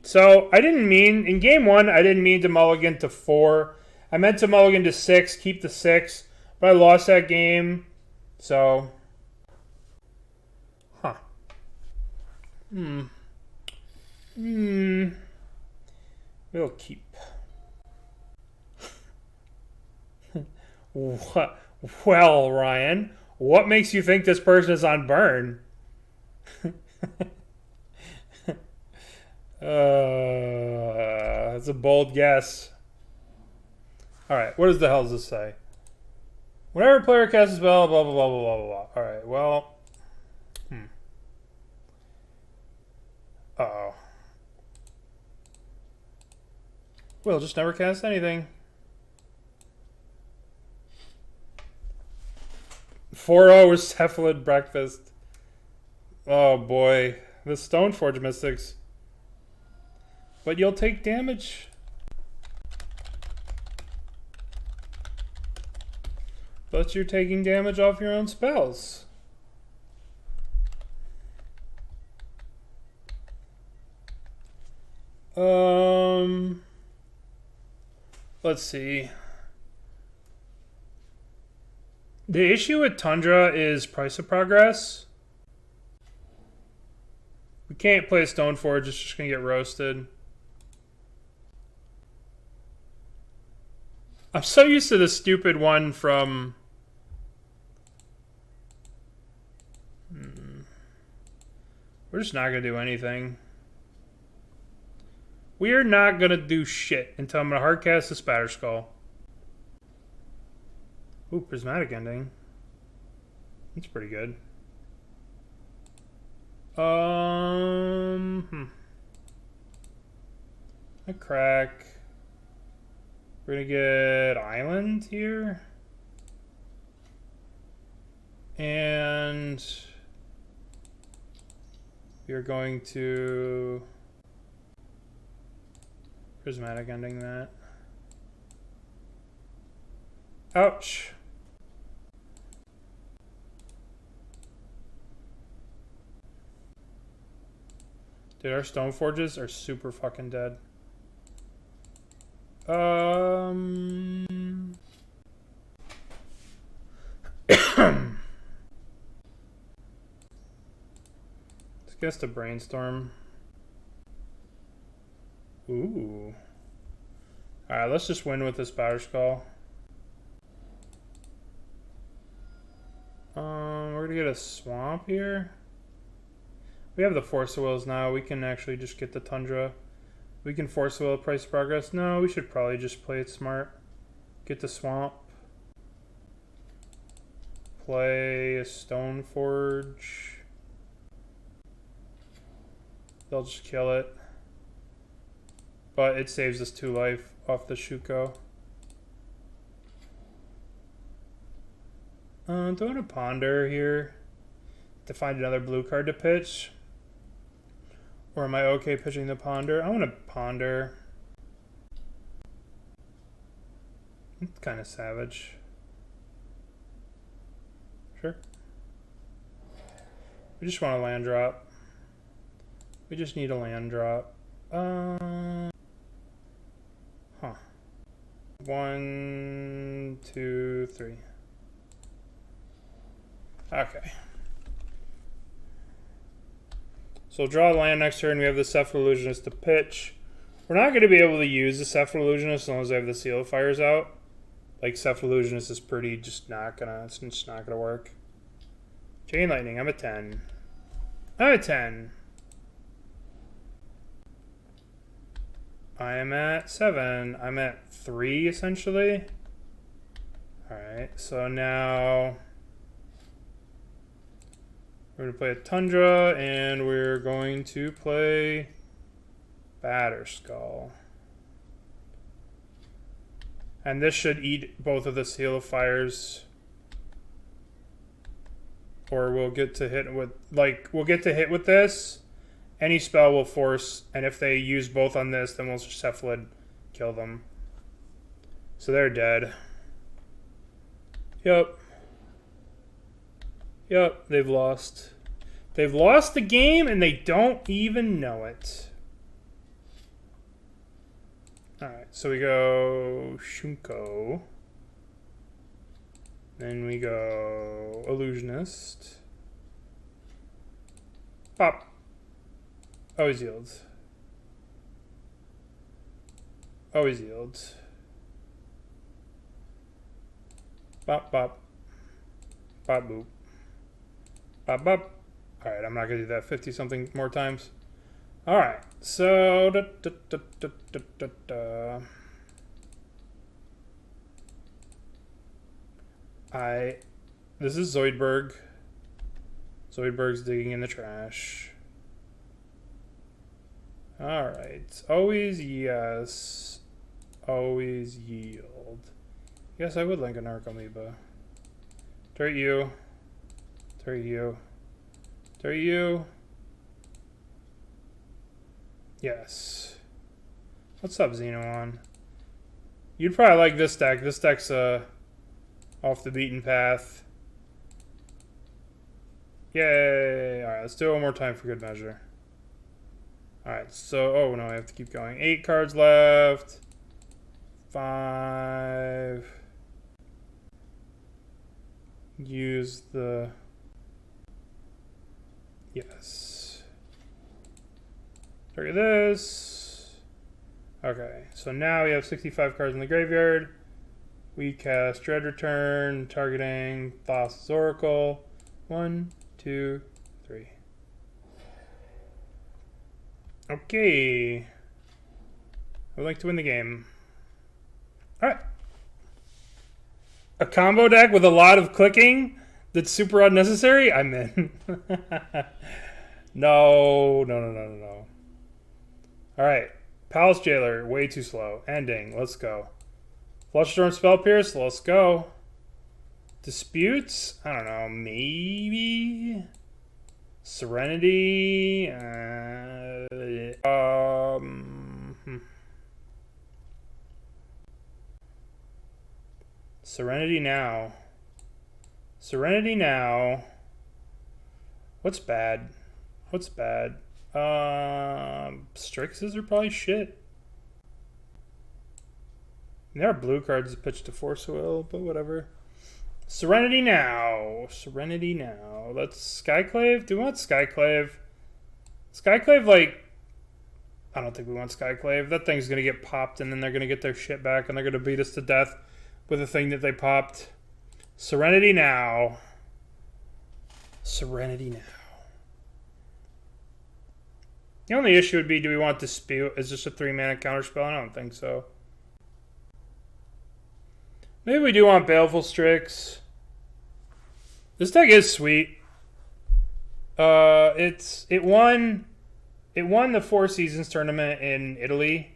So, I didn't mean, in game 1, I didn't mean to mulligan to 4. I meant to mulligan to 6, keep the 6. But I lost that game. So. Huh. We'll keep. Well, Ryan, What makes you think this person is on burn? That's a bold guess. Alright, what does the hell does this say? Whenever a player casts a spell, blah, blah, blah, blah, blah, blah. Alright, well. Uh-oh. We'll just never cast anything. 4-0 with Cephalid Breakfast. Oh boy. The Stoneforge Mystics. But you'll take damage. But you're taking damage off your own spells. Let's see. The issue with Tundra is price of progress. We can't play Stoneforge, it's just gonna get roasted. I'm so used to the stupid one from... We're just not gonna do anything. We're not gonna do shit until I'm gonna hardcast this Batterskull. Ooh, Prismatic Ending. That's pretty good. A crack. We're gonna get Island here. And we're going to Prismatic Ending that. Ouch. Dude, our Stoneforges are super fucking dead. Let's guess the Brainstorm. Ooh. Alright, let's just win with this Batterskull. We're gonna get a swamp here. We have the Force of Wills now. We can actually just get the Tundra. We can Force of Will price progress. No, we should probably just play it smart. Get the swamp. Play a Stoneforge. They'll just kill it. But it saves us 2 life off the Shuko. Do I want to ponder here to find another blue card to pitch? Or am I okay pitching the ponder? I want to ponder. It's kind of savage. Sure. We just want a land drop. We just need a land drop. Huh. 1, 2, 3. Okay. So we'll draw a land next turn. We have the Cephalid Illusionist to pitch. We're not going to be able to use the Cephalid Illusionist as long as I have the Seal of Fires out. Like, Cephalid Illusionist is pretty just not gonna, it's just not gonna work. Chain Lightning, I'm at 10. I'm at 10. I am at 7. I'm at 3, essentially. Alright, so now we're going to play a Tundra, and we're going to play Batterskull. And this should eat both of the Seal of Fires. Or we'll get to hit with, like, we'll get to hit with this. Any spell will force, and if they use both on this, then we'll just Cephalid kill them. So they're dead. Yep. Yep, they've lost. They've lost the game, and they don't even know it. Alright, so we go Shuko. Then we go Illusionist. Pop. Always yields. Always yields. Bop, bop. Bop boop. Bop bop. Alright, I'm not going to do that 50 something more times. Alright, so... This is Zoidberg. Zoidberg's digging in the trash. Alright, always yes. Always yield. Yes, I would link a Narcomoeba. Turret you. Turret you. Turret you. Yes. What's up, Xenon? You'd probably like this deck. This deck's off the beaten path. Yay! Alright, let's do it one more time for good measure. Alright, so... Oh, no, I have to keep going. 8 cards left. 5. Use the... Yes. Target this. Okay, so now we have 65 cards in the graveyard. We cast Dread Return, targeting Thassa's Oracle. 1, 2, 3. Okay. I would like to win the game. Alright. A combo deck with a lot of clicking that's super unnecessary? I'm in. No. Alright. Palace Jailer, way too slow. Ending, let's go. Flushstorm Spell Pierce, let's go. Disputes? I don't know, maybe? Serenity? Serenity now. Serenity now. What's bad? What's bad? Strixes are probably shit. There are blue cards that pitch to Force Will, but whatever. Serenity now. Serenity now. Let's Skyclave. Do we want Skyclave? Skyclave, like... I don't think we want Skyclave. That thing's going to get popped, and then they're going to get their shit back, and they're going to beat us to death with a thing that they popped. Serenity now. Serenity now. The only issue would be, do we want Dispute as just a 3-mana counterspell? I don't think so. Maybe we do want Baleful Strix. This deck is sweet. It won the Four Seasons tournament in Italy.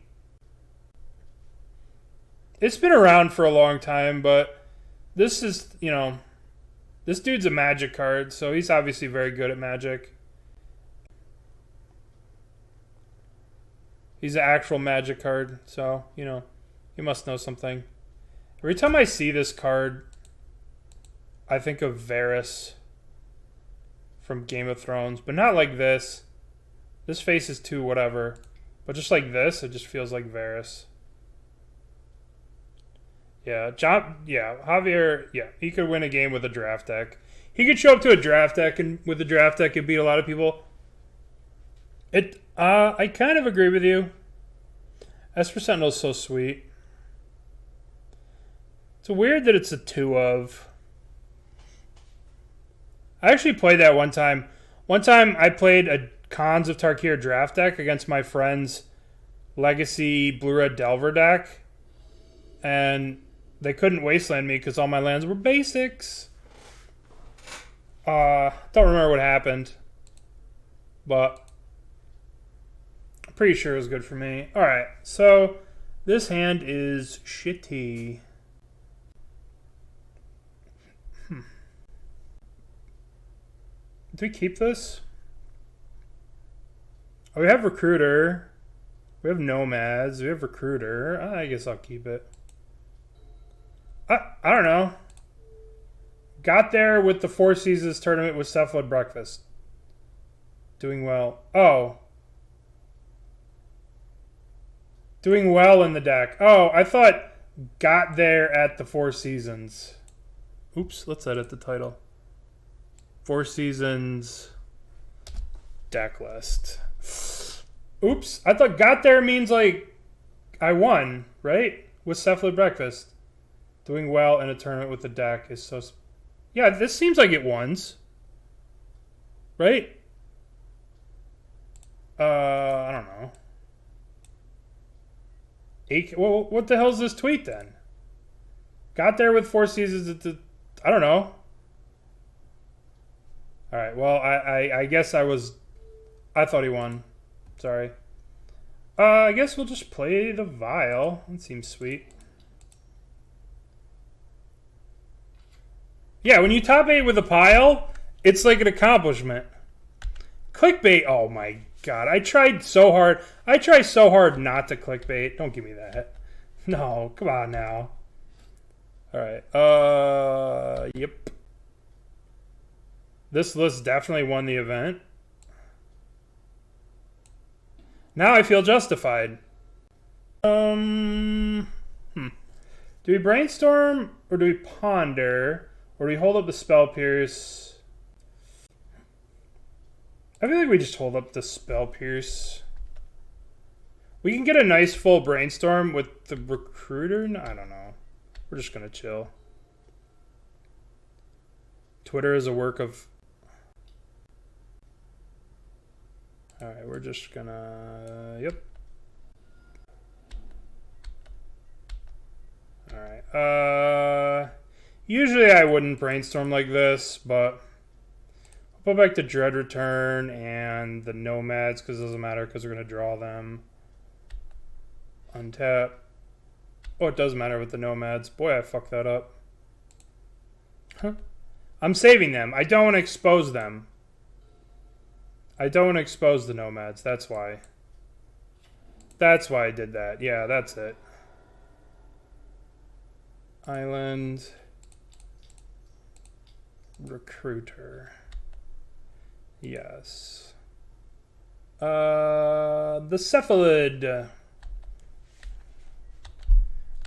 It's been around for a long time, but this is, you know, this dude's a Magic card, so he's obviously very good at Magic. He's an actual Magic card, so, you know, he must know something. Every time I see this card, I think of Varys from Game of Thrones, but not like this. This face is too whatever, but just like this, it just feels like Varys. Yeah, Javier, yeah, he could win a game with a draft deck. He could show up to a draft deck and with a draft deck and beat a lot of people. I kind of agree with you. Esper Sentinel is so sweet. It's weird that it's a 2 of. I actually played that one time. One time I played a Khans of Tarkir draft deck against my friend's Legacy Blue-Red Delver deck. And they couldn't wasteland me because all my lands were basics. Don't remember what happened. But I'm pretty sure it was good for me. Alright, so this hand is shitty. Do we keep this? Oh, we have Recruiter. We have Nomads. We have Recruiter. I guess I'll keep it. I don't know. Got there with the Four Seasons tournament with Cephalid Breakfast. Doing well. Oh. Doing well in the deck. Oh, I thought got there at the Four Seasons. Oops, let's edit the title. Four Seasons deck list. Oops, I thought got there means like I won, right? With Cephalid Breakfast. Doing well in a tournament with the deck is so... Yeah, this seems like it wons. Right? I don't know. Well, what the hell's this tweet then? Got there with 4 seasons at the... I don't know. Alright, well, I guess I thought he won. Sorry. I guess we'll just play the Vial. That seems sweet. Yeah, when you top 8 with a pile, it's like an accomplishment. Clickbait, oh my god. I tried so hard. I try so hard not to clickbait. Don't give me that. No, come on now. Alright, yep. This list definitely won the event. Now I feel justified. Do we brainstorm or do we ponder or do we hold up the spell pierce? I feel like we just hold up the spell pierce. We can get a nice full brainstorm with the recruiter. I don't know. We're just gonna chill. Twitter is a work of... Alright, we're just gonna... Yep. Alright, usually I wouldn't brainstorm like this, but I'll put back the Dread Return and the Nomads, because it doesn't matter, because we're gonna draw them. Untap. Oh, it does matter with the Nomads. Boy, I fucked that up. Huh. I'm saving them. I don't want to expose them. I don't want to expose the Nomads. That's why. That's why I did that. Yeah, that's it. Island. Recruiter. Yes. The Cephalid.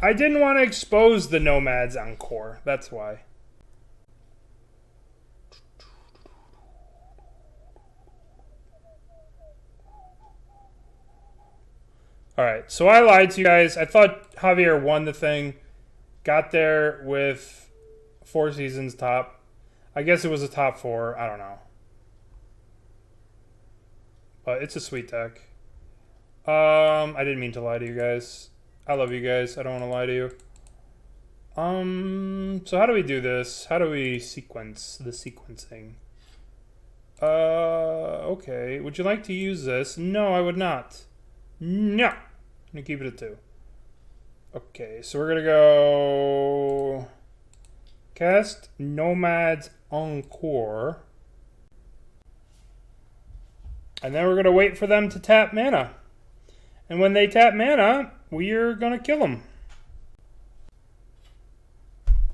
I didn't want to expose the Nomads en-Kor. That's why. Alright, so I lied to you guys. I thought Javier won the thing. Got there with 4 seasons top. I guess it was a top 4. I don't know. But it's a sweet deck. I didn't mean to lie to you guys. I love you guys. I don't want to lie to you. So how do we do this? How do we sequence the sequencing? Okay. Would you like to use this? No, I would not. No. I'm going to keep it at 2. Okay, so we're going to go... Cast Nomads en-Kor. And then we're going to wait for them to tap mana. And when they tap mana, we're going to kill them.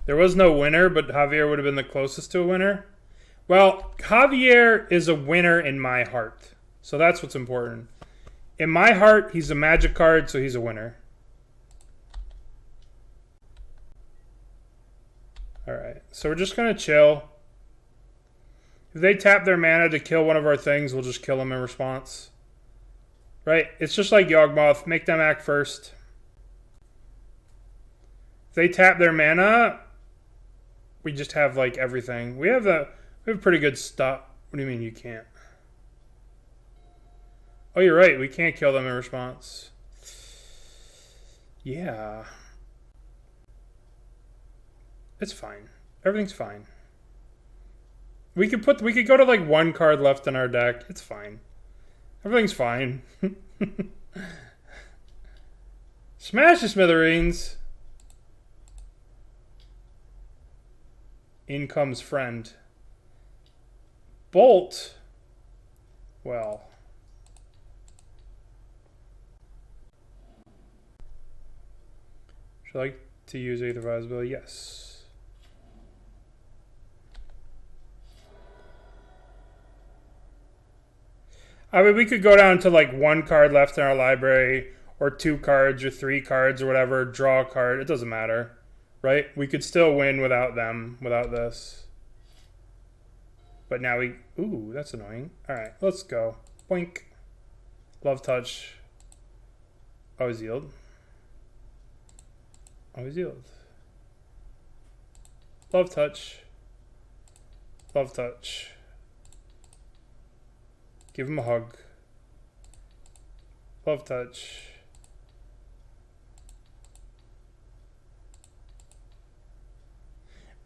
There was no winner, but Javier would have been the closest to a winner. Well, Javier is a winner in my heart. So that's what's important. In my heart, he's a magic card, so he's a winner. Alright, so we're just going to chill. If they tap their mana to kill one of our things, we'll just kill them in response. Right? It's just like Yawgmoth. Make them act first. If they tap their mana, we just have like everything. We have pretty good stuff. What do you mean you can't? Oh, you're right. We can't kill them in response. Yeah. It's fine. Everything's fine. We could go to like 1 card left in our deck. It's fine. Everything's fine. Smash the smithereens. In comes friend. Bolt. Well. Should I like to use Aether Vial? Yes. I mean, we could go down to like 1 card left in our library, or 2 cards, or 3 cards, or whatever. Draw a card. It doesn't matter, right? We could still win without them, without this. But now we... Ooh, that's annoying. All right, let's go. Boink. Love touch. Always yield. Always yield. Love touch. Love touch. Give him a hug. Love touch.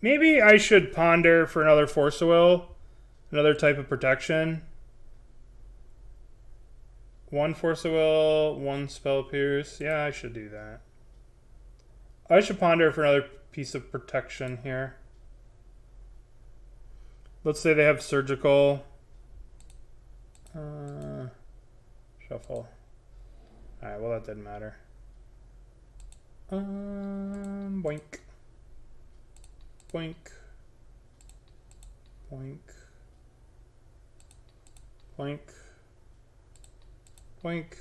Maybe I should ponder for another Force of Will. Another type of protection. 1 Force of Will, 1 Spell Pierce. Yeah, I should do that. I should ponder for another piece of protection here. Let's say they have Surgical. Shuffle. Alright, well that didn't matter. Boink. Boink. Boink. Boink. Boink.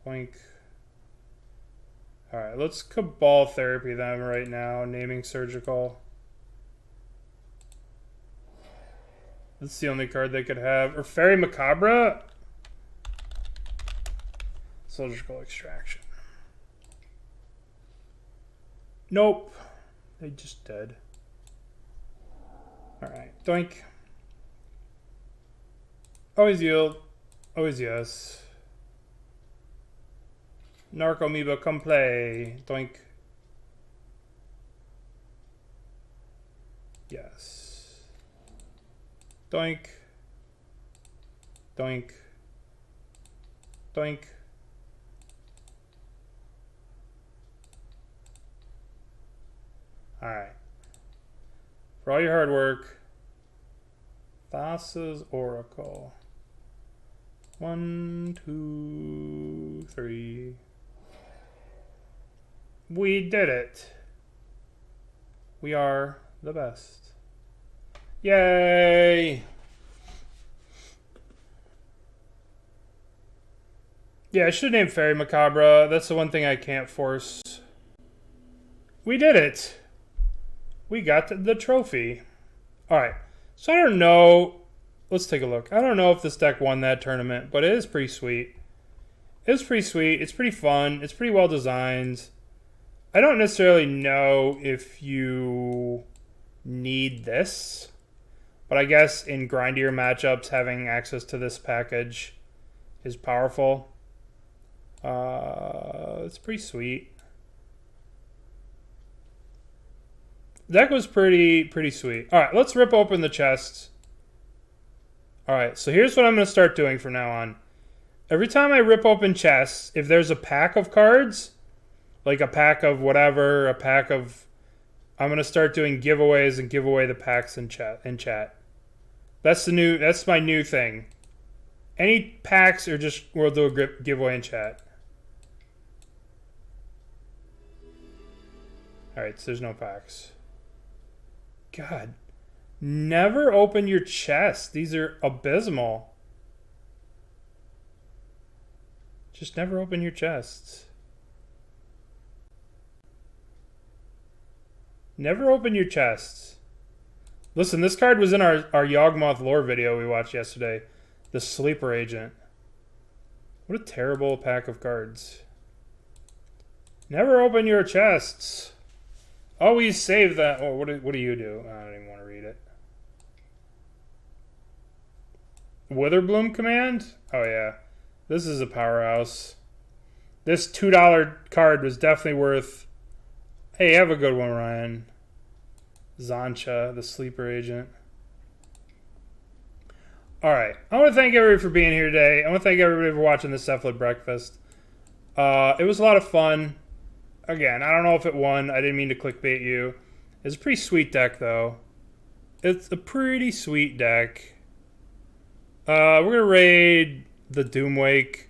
Boink. Alright, let's Cabal Therapy them right now, naming Surgical. That's the only card they could have. Or Fairy Macabre? Surgical Extraction. Nope. They just dead. Alright, doink. Always yield. Always yes. Narcomoeba, come play. Doink. Yes. Doink. Doink. Doink. Alright. For all your hard work, Thassa's Oracle. 1, 2, 3. We did it. We are the best. Yay! Yeah, I should name Fairy Macabre. That's the one thing I can't force. We did it. We got the trophy. Alright. So I don't know. Let's take a look. I don't know if this deck won that tournament, but it is pretty sweet. It's pretty sweet. It's pretty fun. It's pretty well designed. I don't necessarily know if you need this, but I guess in grindier matchups, having access to this package is powerful. It's pretty sweet. Deck was pretty sweet. All right, let's rip open the chests. All right, so here's what I'm going to start doing from now on. Every time I rip open chests, if there's a pack of cards, like a pack of whatever, a pack of... I'm going to start doing giveaways and give away the packs in chat. That's my new thing. Any packs or just we'll do a giveaway in chat. All right, so there's no packs. God. Never open your chests. These are abysmal. Just never open your chests. Never open your chests. Listen, this card was in our Yawgmoth lore video we watched yesterday. The Sleeper Agent. What a terrible pack of cards. Never open your chests. Always save that. Oh, what do you do? I don't even want to read it. Witherbloom command? Oh yeah. This is a powerhouse. This $2 card was definitely worth... Hey, have a good one, Ryan. Zancha, the Sleeper Agent. Alright. I want to thank everybody for being here today. I want to thank everybody for watching the Cephalid Breakfast. It was a lot of fun. Again, I don't know if it won. I didn't mean to clickbait you. It's a pretty sweet deck, though. It's a pretty sweet deck. We're going to raid the Doomwake.